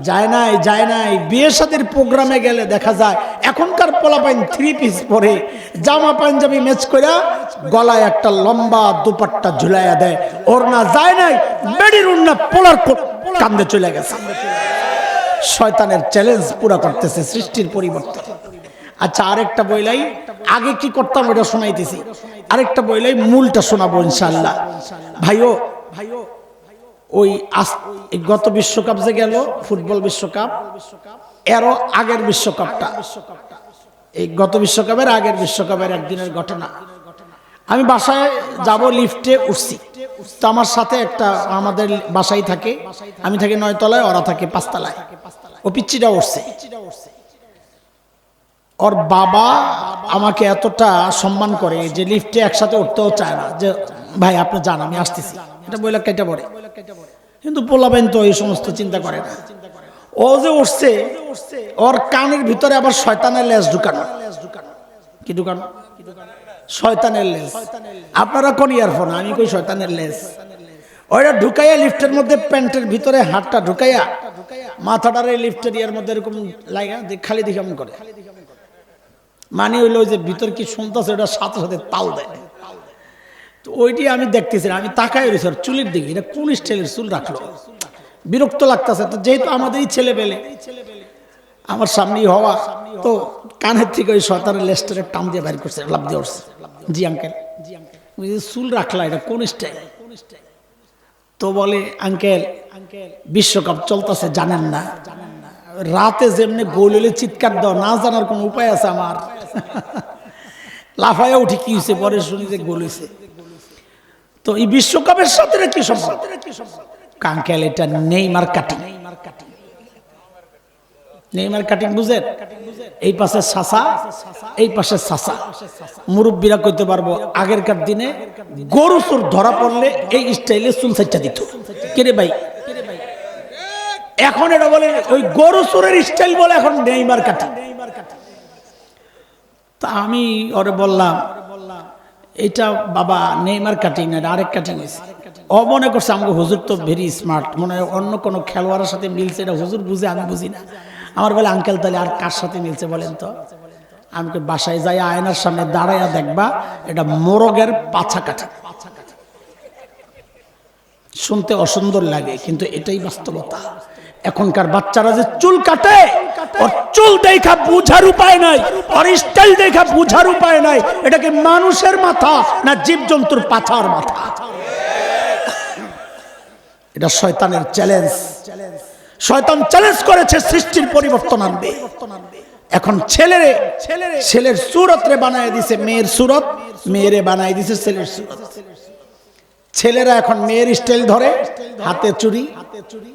যায় নাই, যায় নাই। বিয়ে শাদীর প্রোগ্রামে গেলে দেখা যায় এখনকার পোলাপাইন 3 পিস পরে, জামা পাঞ্জাবি ম্যাচ করে, গলায় একটা লম্বা দুপাট্টা ঝুলাইয়া দেয়, ওড়না যায় নাই, বেডির ওড়না পোলার কান্দে চলে গেছে। শয়তানের চ্যালেঞ্জ পুরা করতেছে সৃষ্টির পরিবর্তন। আচ্ছা আরেকটা বইলাই, আগে কি করতাম এটা শোনাইতেছি, আরেকটা বইলাই মূলটা শোনাবো ইনশাআল্লাহ। ভাইও ওই গত বিশ্বকাপ যে গেল, ফুটবল বিশ্বকাপ, এরও আগের বিশ্বকাপটা, এই গত বিশ্বকাপের আগের বিশ্বকাপের একদিনের ঘটনা। আমি বাসায় যাব, লিফটে উঠছি, তো আমার সাথে একটা, আমাদের বাসায় থাকে, আমি থাকি 9 তলায়, ওরা থাকে 5 তলায়। ও পিচ্চিটা উঠছে, ওর বাবা আমাকে এতটা সম্মান করে যে লিফটে একসাথে উঠতেও চায় না, যে ভাই আপনি যান আমি আসতেছি, এটা বইলা কেটে পড়ে। কিন্তু পোলাবেন তো এই সমস্ত চিন্তা করে না। ও যে উঠছে, ওর কানের ভিতরে আবার শয়তানের লেজ ঢুকানো। কি ঢুকানো? শয়তানের লেজ। আপনারা কোন ইয়ারফোন, আমি কই শয়তানের লেজ। ওইটা ঢুকাইয়া লিফটের মধ্যে, প্যান্টের ভিতরে হাতটা ঢুকাইয়া, মাথাটারে লিফটের ইয়ার মধ্যে এরকম লাগা খালি দেখে এমন করে, মানে হইলো যে ভিতর কি শুনতেছে ওটা সাথে সাথে তাল দেয়। তো ওইটি আমি দেখতেছি, আমি তাকাই রয়েছি ওর চুলের দিকে, এটা কোন স্টাইলের চুল রাখলো, বিরক্ত লাগতেছে। তো যেহেতু আমাদেরই ছেলে পেলে, আমার সামনেই হওয়া, তো কানের থেকে ওই শয়তানের লেস্টারে টান দিয়ে বাইর করছে, লাভ দিয়ে উঠছে। জি আঙ্কেল, চুল রাখলা, এটা কোন স্টাইল? তো বলে আঙ্কেল বিশ্বকাপ চলতেছে জানেন না, রাতে যেমনি গোল হলে চিৎকার দাও, না জানার কোন উপায় আছে আমার? লাফায়া উঠি, কি হয়েছে? পরে শুনি যে গোল হয়েছে। তো এই বিশ্বকাপের সাথে কি সম্পর্ক? আঙ্কেল এটা নেইমার কাটিং। নেইমার কাটিং বুঝেন? এই পাশে সাসা, এই পাশে সাসা। মুরব্বীরা কইতে পারবো, আগেরকার দিনে গরু চোর ধরা পড়লে এই স্টাইলে চুল সাইটা দিত। কেরে ভাই, এখন এটা বলে ওই গরু চোরের স্টাইল বলে এখন নেইমার কাটিং। তা আমি ওরে বললাম, এটা বাবা নেইমার কাটিং না, আরেক কাটিং হয়েছে। ও মনে করছে আমাকে হুজুর তো ভেরি স্মার্ট, মনে হয় অন্য কোনো খেলোয়াড়ের সাথে মিলছে, এটা হুজুর বুঝে, আমি বুঝি না। আমার বলে আঙ্কেল তাহলে আর কার সাথে মিলছে বলেন তো? আমাকে বাসায় যাই, আয়নার সামনে দাঁড়াইয়া দেখবা এটা মোরগের পাছা কাটা। শুনতে অসুন্দর লাগে, কিন্তু এটাই বাস্তবতা। এখনকার বাচ্চারা যে চুল কাটে, ওর চুল দেখা বুঝার উপায় নাই, ওর স্টাইল দেখা বুঝার উপায় নাই, এটাকে মানুষের মাথা না জীবজন্তুর পাছার মাথা। এটা শয়তানের চ্যালেঞ্জ। শয়তান চ্যালেঞ্জ করেছে সৃষ্টির পরিবর্তন আনবে। এখন ছেলের সুরত রে বানায় দিছে মেয়ের সুরত, মেয়েরে বানায় দিছে ছেলের সুরত। ছেলেরা এখন মেয়ের স্টাইল ধরে, হাতে চুড়ি,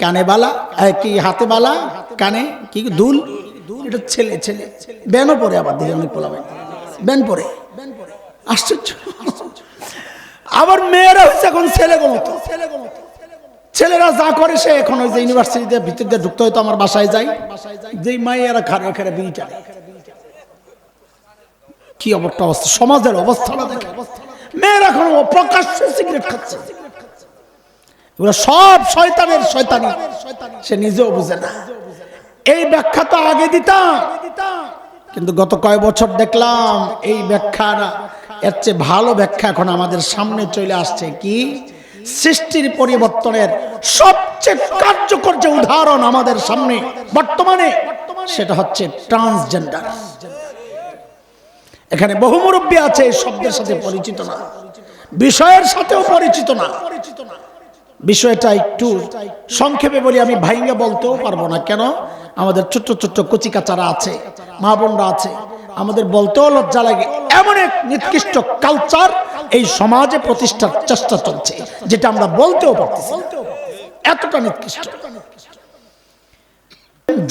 কানে বালা, কি হাতে বালা, কানে কি দুল, এটা ছেলে ছেলে ব্যানও পরে, আবার দেখে অনেক পোলা ব্যান পরে, আশ্চর্য। আবার মেয়েরা হচ্ছে এখন ছেলে মতো, ছেলেরা যা করে সে এখন ওই যে ইউনিভার্সিটিতে ভিতর দিয়ে ঢুকতে হয়তো আমার বাসায় যাই, যেই মায়েরা খারে খারে বিড়ি টানে, কি অবস্থা, সমাজের অবস্থাটা দেখে। মেয়েরা এখন প্রকাশ্যে সিগারেট খাচ্ছে, এগুলো সব শয়তানের শয়তানি, সে নিজেও বুঝে না। এই ব্যাখ্যা তো আগে দিতাম, কিন্তু গত কয়েক বছর দেখলাম এই ব্যাখ্যা না, এর চেয়ে ভালো ব্যাখ্যা এখন আমাদের সামনে চলে আসছে। কি? সৃষ্টির পরিবর্তনের সবচেয়ে কার্যকর যে উদাহরণ আমাদের সামনে বর্তমানে, সেটা হচ্ছে ট্রান্সজেন্ডার। এখানে বহু মুরব্বী আছে এই শব্দের সাথে পরিচিত না, বিষয়ের সাথেও পরিচিত না। বিষয়টা একটু সংক্ষেপে বলি, আমি ভাইঙ্গা বলতেও পারবো না। কেন? আমাদের ছোট্ট ছোট্ট কচিকাচারা আছে, মা বোনরা আছে, আমাদের বলতেও লজ্জা লাগে। এমন এক নিকৃষ্ট কালচার এই সমাজে প্রতিষ্ঠার চেষ্টা চলছে, যেটা আমরা বলতেও পারতেছি না, এতটা নিকৃষ্ট।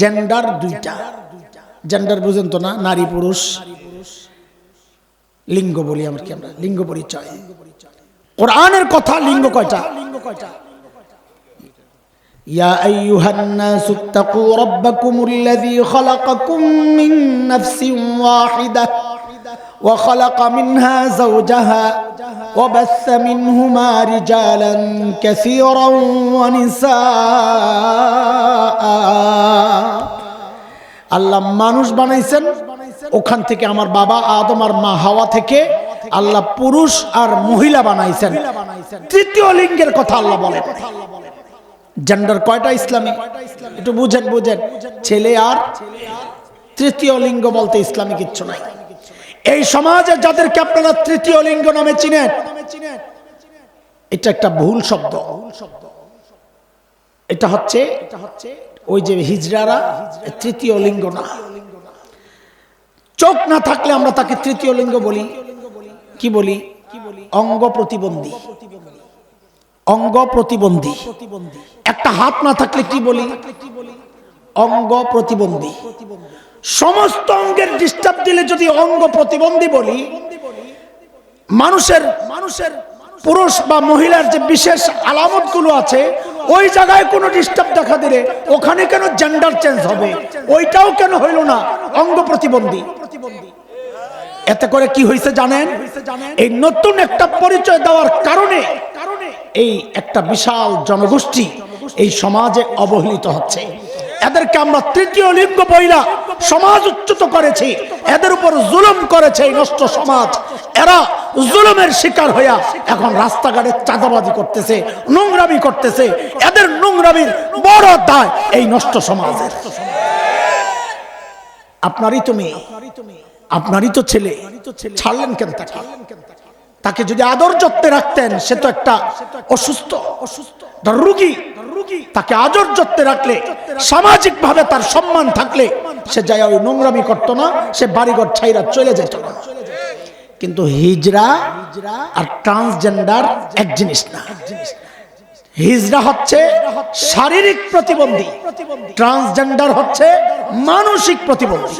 জেন্ডার দুইটা, জেন্ডার বুঝেন তো না, নারী পুরুষ, লিঙ্গ বলি আমরা, কি আমরা লিঙ্গ পরিচয়। কোরআনের কথা, লিঙ্গ কয়টা? ইয়া আইয়ুহান নাসু তাকু রাব্বাকুমুল্লাযী খালাকাকুম মিন নাফসিন ওয়াহিদাহ ওয়া খালাকা মিনহা যাওজাহা ওয়া বাসসা মিনহুমা রিজালান কাসীরান ওয়া নিসাআ। আল্লাহ মানুষ বানাইছেন, ওখান থেকে আমার বাবা আদম আর মা হাওয়া থেকে আল্লাহ পুরুষ আর মহিলা বানাইছেন। তৃতীয় লিঙ্গের কথা আল্লাহ বলেন। জেন্ডার কয়টা ইসলামে? একটু বুঝেন, ছেলে আর তৃতীয় লিঙ্গ বলতে ইসলামে কিচ্ছু নাই। এই সমাজে যাদেরকে আপনারা তৃতীয় লিঙ্গ নামে চিনেন, এটা একটা ভুল শব্দ। এটা হচ্ছে ওই যে হিজড়ারা তৃতীয় লিঙ্গ না। চোখ না থাকলে আমরা তাকে তৃতীয় লিঙ্গ বলি। কি বলি? অঙ্গ প্রতিবন্ধী। অঙ্গ প্রতিবন্ধী। একটা হাত না থাকলে কি বলি? অঙ্গ প্রতিবন্ধী। সমস্ত অঙ্গের ডিস্টার্ব দিলে যদি অঙ্গ প্রতিবন্ধী বলি, মানুষের পুরুষ বা মহিলার যে বিশেষ আলামত গুলো আছে, ওই জায়গায় কোনো ডিস্টার্ব দেখা দিলে ওখানে কেন জেন্ডার চেঞ্জ হবে? ওইটাও কেন হইল না অঙ্গ প্রতিবন্ধী? এতে করে কি হয়েছে জানেন? এই নতুন একটা পরিচয় দেওয়ার কারণে এই একটা বিশাল জনগোষ্ঠী এই সমাজে অবহেলিত হচ্ছে। এদেরকে আমরা তৃতীয় লিঙ্গ বইলা সমাজ উচ্চত করেছি, এদের উপর জুলুম করেছে এই নষ্ট সমাজ। এরা জুলুমের শিকার হইয়া এখন রাস্তাঘাটে চাঁদাবাজি করতেছে, নোংরামি করতেছে। এদের নোংরামির বড় দায় এই নষ্ট সমাজের। আপনারই তো মেয়ে, আপনারই তো ছেলে, ছাড়লেন কেন তাকে? তাকে যদি আদর যত্নে রাখতেন, সে তো একটা অসুস্থ রোগী, তাকে আদর যত্নে রাখলে, সামাজিক ভাবে তার সম্মান থাকলে সে যায় ওই নোংরামি করতো না, সে বাড়িঘর ছাইরা চলে যেত না। কিন্তু হিজড়া আর ট্রান্সজেন্ডার এক জিনিস না। হিজড়া হচ্ছে শারীরিক প্রতিবন্ধী, ট্রান্সজেন্ডার হচ্ছে মানসিক প্রতিবন্ধী।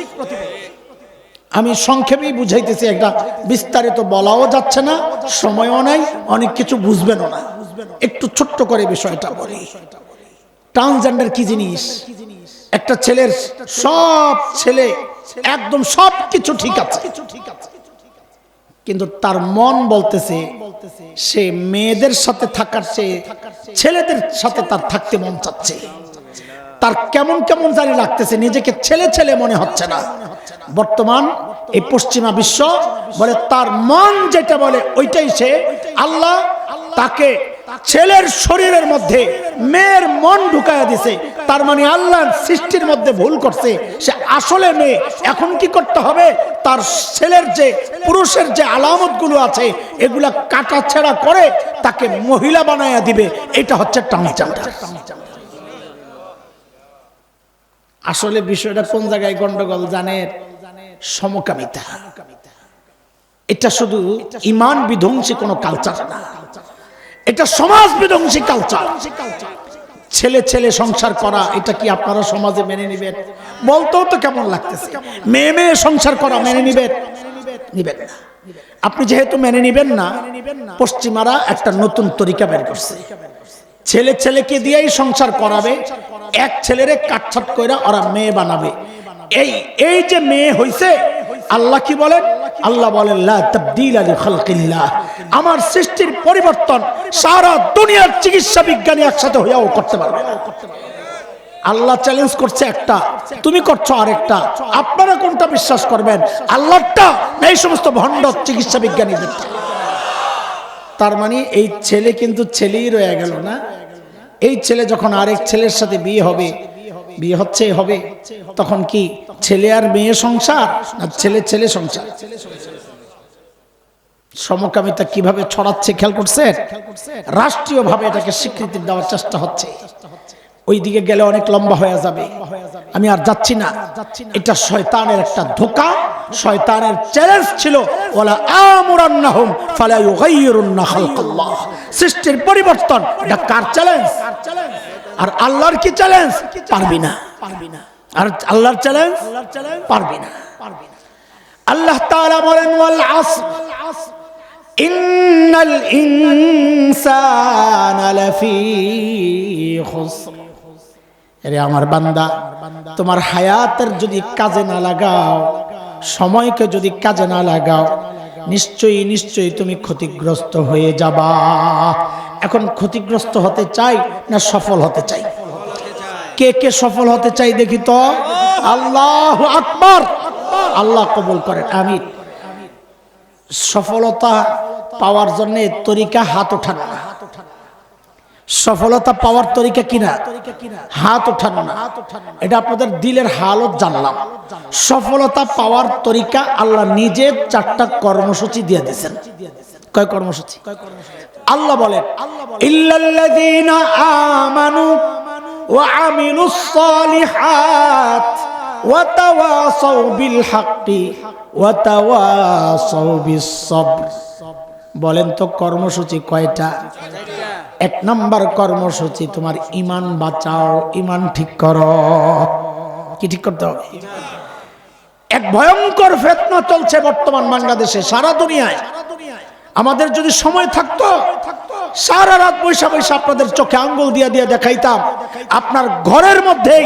আমি সংক্ষেপেই বুঝাইতেছি, একটা বিস্তারিত বলাও যাচ্ছে না, সময়ও নাই, অনেক কিছু বুঝবেনও না। একটু ছোট্ট করে বিষয়টা বলি। ট্রান্সজেন্ডার কি জিনিস? একটা ছেলের সব ছেলে একদম সব কিছু ঠিক আছে, কিন্তু তার মন বলতেছে সে মেয়েদের সাথে থাকার চেয়ে ছেলেদের সাথে তার থাকতে মন চাচ্ছে। তার কেমন কেমন জানি লাগতেছে, নিজেকে ছেলে ছেলে মনে হচ্ছে না। বর্তমান এই পশ্চিমা বিশ্ব বলে তার মন যেটা বলে ওইটাই সে। আল্লাহ তাকে ছেলের শরীরের মধ্যে মেয়ের মন ঢুকায়া দিছে, তার মানে আল্লাহর সৃষ্টির মধ্যে ভুল করছে, সে আসলে মেয়ে। এখন কি করতে হবে? তার ছেলের যে পুরুষের যে আলামত গুলো আছে এগুলা কাটাছেড়া করে তাকে মহিলা বানায়া দিবে। এটা হচ্ছে ট্রান্সজেন্ডার। আসলে বিষয়টা কোন জায়গায় গন্ডগোল জানেন? সমকামিতা। এটা শুধু ইমান বিধ্বংসী কোনো কালচার না, এটা সমাজ বিধ্বংসী কালচার। ছেলে ছেলে সংসার করা, এটা কি আপনারা সমাজে মেনে নিবেন? বলতেও তো কেমন লাগতেছে। মেয়ে মেয়ে সংসার করা মেনে নিবেন? নিবেন না। আপনি যেহেতু মেনে নিবেন না, পশ্চিমারা একটা নতুন তরিকা বের করছে, ছেলে ছেলেকে দিয়েই সংসার করাবে, এক ছেলেরে কাটছাট কইরা ওরা মেয়ে বানাবে। এই যে মেয়ে হইছে, আল্লাহ কি বলেন? আল্লাহ বলেন লা তাবদীলা লিখালকিল্লাহ, আমার সৃষ্টির পরিবর্তন সারা দুনিয়ার চিকিৎসা বিজ্ঞানী একসাথে হইয়াও করতে পারবে না। আল্লাহ চ্যালেঞ্জ করছে একটা, তুমি করছো আরেকটা, আপনারা কোনটা বিশ্বাস করবেন? আল্লাহটা না এই সমস্ত ভণ্ড চিকিৎসা বিজ্ঞানীদের? তার মানে এই ছেলে কিন্তু ছেলেই রয়ে গেল না। এই ছেলে যখন আরেক ছেলের সাথে বিয়ে হবে, বিয়ে হচ্ছে হবে, তখন কি ছেলে আর মেয়ে সংসার না ছেলে ছেলে সংসার? সমকামিতা কিভাবে ছড়াচ্ছে খেয়াল করছেন? রাষ্ট্রীয়ভাবে এটাকে স্বীকৃতি দেওয়ার চেষ্টা হচ্ছে। ওই দিকে গেলে অনেক লম্বা হয়ে যাবে, আমি আর যাচ্ছি না। এটা শয়তানের একটা ধোঁকা, শয়তানের চ্যালেঞ্জ ছিল, ওয়ালা আমুরান্নাহুম ফালা ইউগাইয়িরুন্না খালকাল্লাহ, সৃষ্টির পরিবর্তন। এটা কার চ্যালেঞ্জ? আর আল্লাহর কি চ্যালেঞ্জ? পারবি না। আর আল্লাহর চ্যালেঞ্জ? পারবি না। আল্লাহ তাআলা বলেন ওয়াল আসর ইন্নাল ইনসানা লাফি খুসর। আরে আমার বান্দা, তোমার হায়াতের যদি কাজে না লাগাও, সময়কে যদি কাজে না লাগাও, নিশ্চয়ই নিশ্চয়ই তুমি ক্ষতিগ্রস্ত হয়ে যাবা। এখন ক্ষতিগ্রস্ত হতে চাই না সফল হতে চাই? কে কে সফল হতে চাই দেখি তো? আল্লাহু আকবার। আল্লাহ কবুল করেন, আমিন। সফলতা পাওয়ার জন্য তরিকা হাত ওঠানো না। সফলতা পাওয়ার তরিকা কিনা? হাত ওঠানো না। এটা আপনাদের দিলের হালত জানলাম। সফলতা পাওয়ার তরিকা আল্লাহ নিজে 4টা কর্মসূচি দিয়ে দিয়েছেন। কয় কর্মসূচি? আল্লাহ বলেন ইল্লাল্লাযীনা আমানু ওয়া আমিলুস সালিহাত ওয়া তাওয়াসাউ বিল হাক্কি ওয়া তাওয়াসাউ বিস সবর। বলেন তো কর্মসূচি কয়টা? 1 নম্বর কর্মসূচি, তোমার ঈমান বাঁচাও, ঈমান ঠিক করো। কি ঠিক করতে হবে? এক ভয়ঙ্কর ফিতনা চলছে বর্তমান বাংলাদেশে, সারা দুনিয়ায়। আমাদের যদি সময় থাকতো, সারা রাত বৈশা বৈশা আপনাদের চোখে আঙ্গুল দিয়ে দিয়ে দেখাইতাম আপনার ঘরের মধ্যেই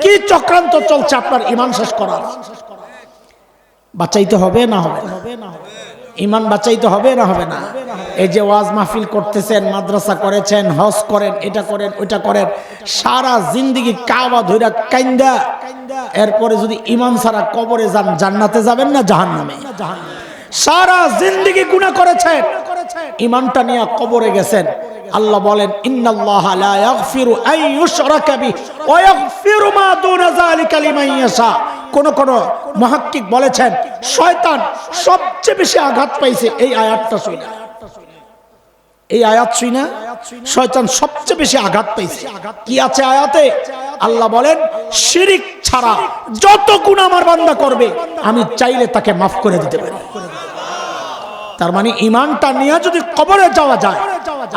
কি চক্রান্ত চলছে আপনার ঈমান শেষ করার। বাঁচাইতে হবে না হবে না? ঈমান বাঁচাইতে হবে না হবে না? এই যে ওয়াজ মাহফিল করতেছেন, মাদ্রাসা করেছেন, হজ করেন, এটা করেন ওইটা করেন, সারা জিন্দেগি কাবা ধইরা কাইন্দা, এরপরে যদি ঈমান ছাড়া কবরে যান, জান্নাতে যাবেন না জাহান্নামে? সারা জিন্দেগি গুনাহ করেছেন, ঈমানটা নিয়ে কবরে গেছেন। আল্লাহ বলেন ইন্নাল্লাহা লা ইয়াগফিরু আন ইউশরাকা বিহি ওয়া ইয়াগফিরু মা দুনা যালিকা লিমান ইয়াশা। কোন কোন মুহাক্কিক বলেছেন শয়তান সবচেয়ে বেশি আঘাত পাইছে এই আয়াতটা শুনে। এই আয়াত শুনে শয়তান সবচেয়ে বেশি আঘাত পাইছে। কি আছে আয়াতে? আল্লাহ বলেন শিরিক ছাড়া যত গুনাহ আমার বান্দা করবে আমি চাইলে তাকে মাফ করে দিতে পারি। তার মানে ঈমানটা নিয়ে যদি কবরে যাওয়া যায়,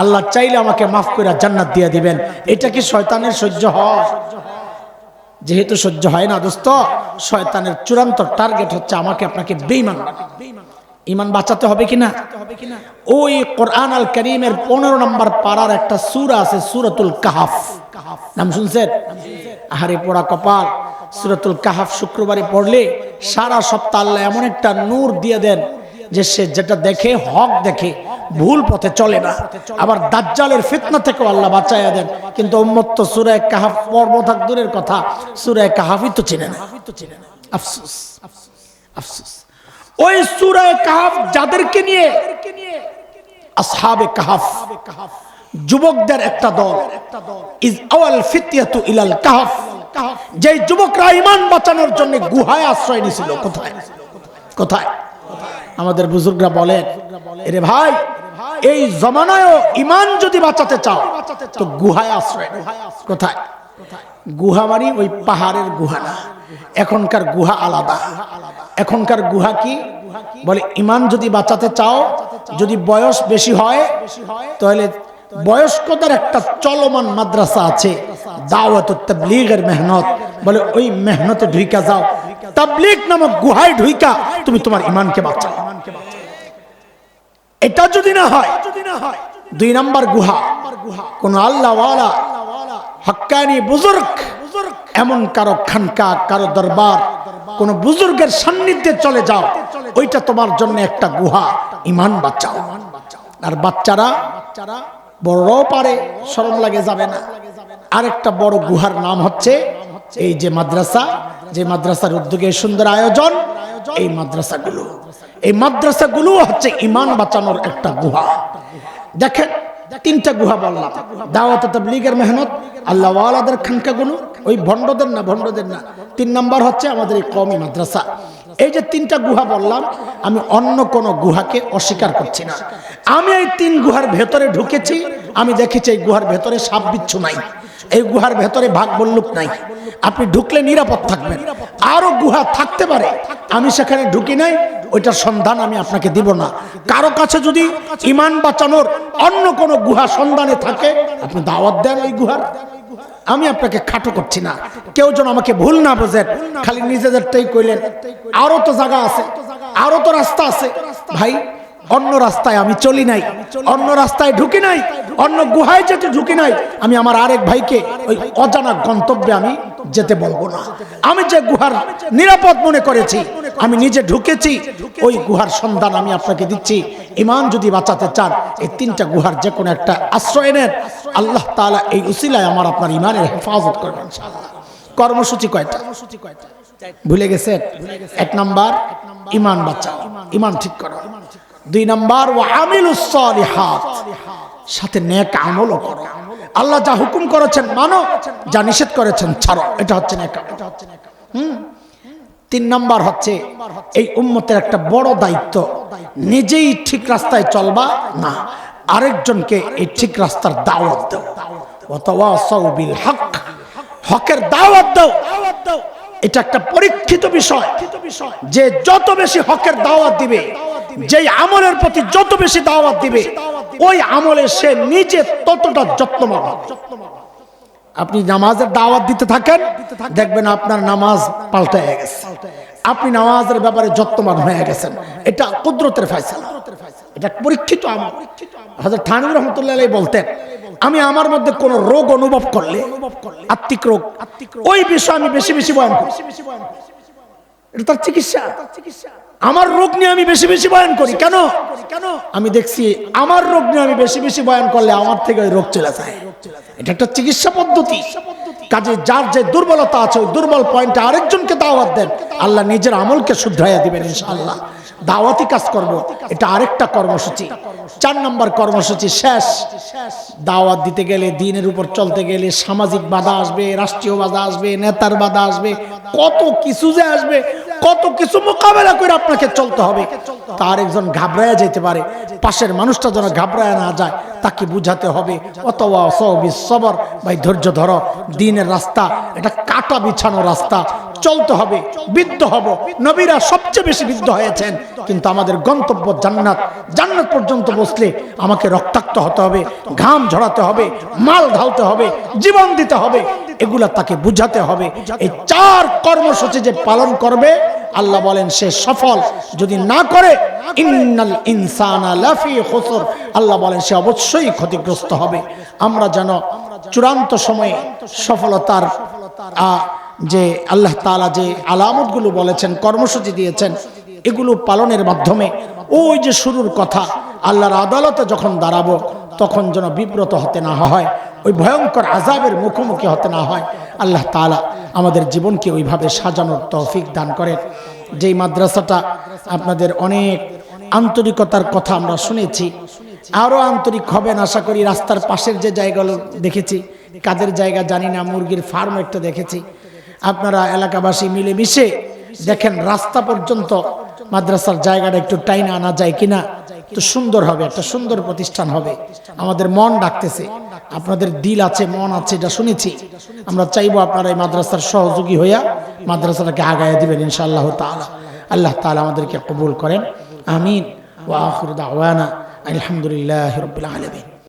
আল্লাহ চাইলে আমাকে মাফ করে জান্নাত দিয়ে দিবেন। এটা কি শয়তানের সহ্য হয়? যেহেতু সহ্য হয় না দোস্ত, শয়তানের চূড়ান্ত টার্গেট হচ্ছে আমাকে আপনাকে বেঈমান। ঈমান বাঁচাতে হবে কিনা? ওই কোরআন আল কারীমের 15 নম্বর পারার একটা সূরা আছে, সূরাতুল কাহফ। নাম শুনছেন? আহারে পোড়া কপাল। সূরাতুল কাহফ শুক্রবারে পড়লে সারা সপ্তাহ আল্লাহ এমন একটা নূর দিয়ে দেন যে সে যেটা দেখে হক দেখে, ভুল পথে চলে না। আবার দাজ্জালের ফিতনা থেকেও আল্লাহ বাঁচায়া দেন। কিন্তু উম্মত তো সূরা কাহফ পড়ব থাক দূরের কথা, সূরা কাহফই তো চেনে না। আফসোস আফসোস। ওই সূরা কাহফ যাদেরকে নিয়ে, আসহাবে কাহফ, যুবকদের একটা দল, ইজ আওয়াল ফিতয়াতু ইলাল কাহফ, যে যুবকরা ঈমান বাঁচানোর জন্য গুহায় আশ্রয় নিয়েছিল। কোথায় কোথায়? আমাদের বুজুর্গরা বলেন, এরে ভাই, এই জমানায়ও ঈমান যদি বাঁচাতে চাও তো গুহায় আশ্রয়। কোথায়? গুহা মানে ওই পাহাড়ের গুহা না, এখনকার গুহা আলাদা। এখনকার গুহা কি বলে? ঈমান যদি বাঁচাতে চাও, যদি বয়স বেশি হয় তাহলে বয়স্কদের একটা চলমান মাদ্রাসা আছে, দাওয়াত তাবলীগের মেহনত, বলে ওই মেহনতে ঢুইকা যাও, তাবলীগ নামক গুহায় ঢুইকা তুমি তোমার ঈমানকে বাঁচাও। এটা যদি না হয়, 2 নাম্বার গুহা, কোন আল্লাহওয়ালা হক্কানি বুজুর্গ, এমন কারো খানকা, কারো দরবার, কোন বুজুর্গের সান্নিধ্যে চলে যাও, ওইটা তোমার জন্য একটা গুহা, ঈমান বাঁচাও। আর বাচ্চারা বড়রাও পারে, শরম লাগে যাবে না। আরেকটা বড় গুহার নাম হচ্ছে এই যে মাদ্রাসা, যে মাদ্রাসার উদ্যোগে সুন্দর আয়োজন, এই মাদ্রাসাগুলো হচ্ছে ঈমান বাঁচানোর একটা গুহা। দেখেন 3টা গুহা বললাম, দাওয়াত তাবলীগের মেহনত, আল্লাহওয়ালাদের খানকাগুলো, ওই ভণ্ডদের না 3 নাম্বার হচ্ছে আমাদের এই কওমি মাদ্রাসা। এই যে 3টা গুহা বললাম, আমি অন্য কোন গুহাকে অস্বীকার করছি না। আমি এই 3 গুহার ভেতরে ঢুকেছি, আমি দেখেছি এই গুহার ভেতরে সাপ বিচ্ছু নাই, এই গুহার ভেতরে ভাগ বল্লুক নাই, আপনি ঢুকলে নিরাপদ থাকবেন। আরো গুহা থাকতে পারে, আমি সেখানে ঢুকি নাই, ওইটার সন্ধান আমি আপনাকে দিব না। কারো কাছে যদি ঈমান বাঁচানোর অন্য কোন গুহা সন্ধানে থাকে, আপনি দাওয়াত দেন ওই গুহার। আমি আপনাকে খাটো করছি না, কেউ যেন আমাকে ভুল না বোঝেন, খালি নিজেদেরটাই কইলেন। আরো তো জায়গা আছে, আরো তো রাস্তা আছে। ভাই, অন্য রাস্তায় আমি চলি নাই, অন্য রাস্তায় ঢুকি নাই, অন্য গুহায় যেতে ঢুকি নাই। আমি আমার আরেক ভাইকে ওই অজানা গন্তব্যে আমি যেতে বলবো না। আমি যে গুহার নিরাপদ মনে করেছি, আমি নিজে ঢুকেছি, ওই গুহার সন্ধান আমি আপনাকে দিচ্ছি। ঈমান যদি বাঁচাতে চান, এই 3টা গুহার যে কোনো একটা আশ্রয় নেন, আল্লাহ তাআলা এই উসিলায় আমার আপনার ঈমানের হেফাজত করবেন ইনশাআল্লাহ। কর্মসূচি কয়টা ভুলে গেছেন? 1 নাম্বার ঈমান বাঁচাও, ঈমান ঠিক করো। 2 নাম্বার ওয়া আমিলুস সালিহাত, সাথে নেক আমলও করো। আল্লাহ যা হুকুম করেছেন মানো, যা নিষেধ করেছেন ছাড়ো, এটা হচ্ছে নেক আমল। 3 নাম্বার হচ্ছে এই উম্মতের একটা বড় দায়িত্ব, নিজেই ঠিক রাস্তায় চলবা না, আরেকজনকে এই ঠিক রাস্তার দাওয়াত দাও। ওয়া তাওয়াসাউ বিল হক, হকের দাওয়াত দাও। এটা একটা পরীক্ষিত বিষয়, যে যত বেশি হকের দাওয়াত দিবে, যেই আমলের প্রতি যত বেশি দাওয়াত দিবে, ওই আমলে সে নিজে ততটা যত্নবান হবে। আপনি নামাজের দাওয়াত দিতে থাকেন, দেখবেন আপনার নামাজ পাল্টায় গেছে, আপনি নামাজের ব্যাপারে যত্নবান হয়ে গেছেন। এটা কুদরতের ফয়সালা, এটা পরীক্ষিত আমল। হযরত থানভী রাহমাতুল্লাহ আলাইহি বলতেন, আমি আমার মধ্যে কোন রোগ অনুভব করলে, আত্মিক রোগ, ওই বিষয়ে আমি বেশি বেশি বয়ান করি। এটা তার চিকিৎসা। আমার রোগ নিয়ে আমি বেশি বেশি বয়ান করি। কেন? আমি দেখছি আমার রোগ নিয়ে আমি বেশি বেশি বয়ান করলে আমার থেকে ওই রোগ চলে যায়। এটা একটা চিকিৎসা পদ্ধতি। কাজে যার যে দুর্বলতা আছে, ওই দুর্বল পয়েন্টে আরেকজনকে দাওয়াত দেন, আল্লাহ নিজের আমলকে শুধরাইয়া দিবেন ইনশাআল্লাহ। দাওয়াতি কাজ করব, এটা আরেকটা কর্মসূচি। 4 নম্বর কর্মসূচি শেষ। দাওয়াত দিতে গেলে, দিনের উপর চলতে গেলে সামাজিক বাধা আসবে, রাষ্ট্রীয় বাধা আসবে, নেতার বাধা আসবে, কত কিছু যে আসবে, কত কিছু মোকাবেলা করে আপনাকে চলতে হবে। তার একজন ঘাবড়ায়া যেতে পারে, পাশের মানুষটা যেন ঘাবড়ায় না যায়, তাকে বুঝাতে হবে। অথবা সবর, ভাই ধৈর্য ধরো, দিনের রাস্তা এটা কাটা বিছানো রাস্তা, চলতে হবে, বিদ্ধ হব। নবীরা সবচেয়ে বেশি বিদ্ধ হয়েছেন, কিন্তু আমাদের গন্তব্য জান্নাত। জান্নাত পর্যন্ত বসলে আমাকে রক্তাক্ত হতে হবে, ঘাম ঝরাতে হবে, মাল ঢালতে হবে, জীবন দিতে হবে, এগুলা তাকে বুঝাতে হবে। এই 4 কর্মসূচি যে পালন করবে, আল্লাহ বলেন সে সফল। যদি না করে, ইন্নাল ইনসানা লাফি খুসর, আল্লাহ বলেন সে অবশ্যই ক্ষতিগ্রস্ত হবে। আমরা যেন চূড়ান্ত সময়ে সফলতার যে আল্লাহ তাআলা যে আলামতগুলো বলেছেন, কর্মসূচি দিয়েছেন, এগুলো পালনের মাধ্যমে ওই যে শুরুর কথা, আল্লাহর আদালতে যখন দাঁড়াবো, তখন যেন বিব্রত হতে না হয়, ওই ভয়ঙ্কর আযাবের মুখোমুখি হতে না হয়। আল্লাহ তাআলা আমাদের জীবনকে ওইভাবে সাজানোর তৌফিক দান করেন। যেই মাদ্রাসাটা আপনাদের অনেক আন্তরিকতার কথা আমরা শুনেছি, আরও আন্তরিক হবেন আশা করি। রাস্তার পাশের যে জায়গাগুলো দেখেছি, কাদের জায়গা জানি না, মুরগির ফার্ম একটা দেখেছি। আপনারা এলাকাবাসী মিলেমিশে দেখেন রাস্তা পর্যন্ত মাদ্রাসার জায়গাটা একটু টাইনা আনা যায় কিনা, তো সুন্দর হবে, একটা সুন্দর প্রতিষ্ঠান হবে। আমাদের মন ডাকতেছে, আপনাদের দিল আছে, মন আছে, এটা শুনেছি। আমরা চাইবো আপনারা এই মাদ্রাসার সহযোগী হইয়া মাদ্রাসাটাকে আগায় দিবেন ইনশাআল্লাহ তাআলা। আল্লাহ তাআলা আমাদেরকে কবুল করেন, আমিন। ওয়া আখিরু দাওয়ানা আলহামদুলিল্লাহি রাব্বিল আলামিন।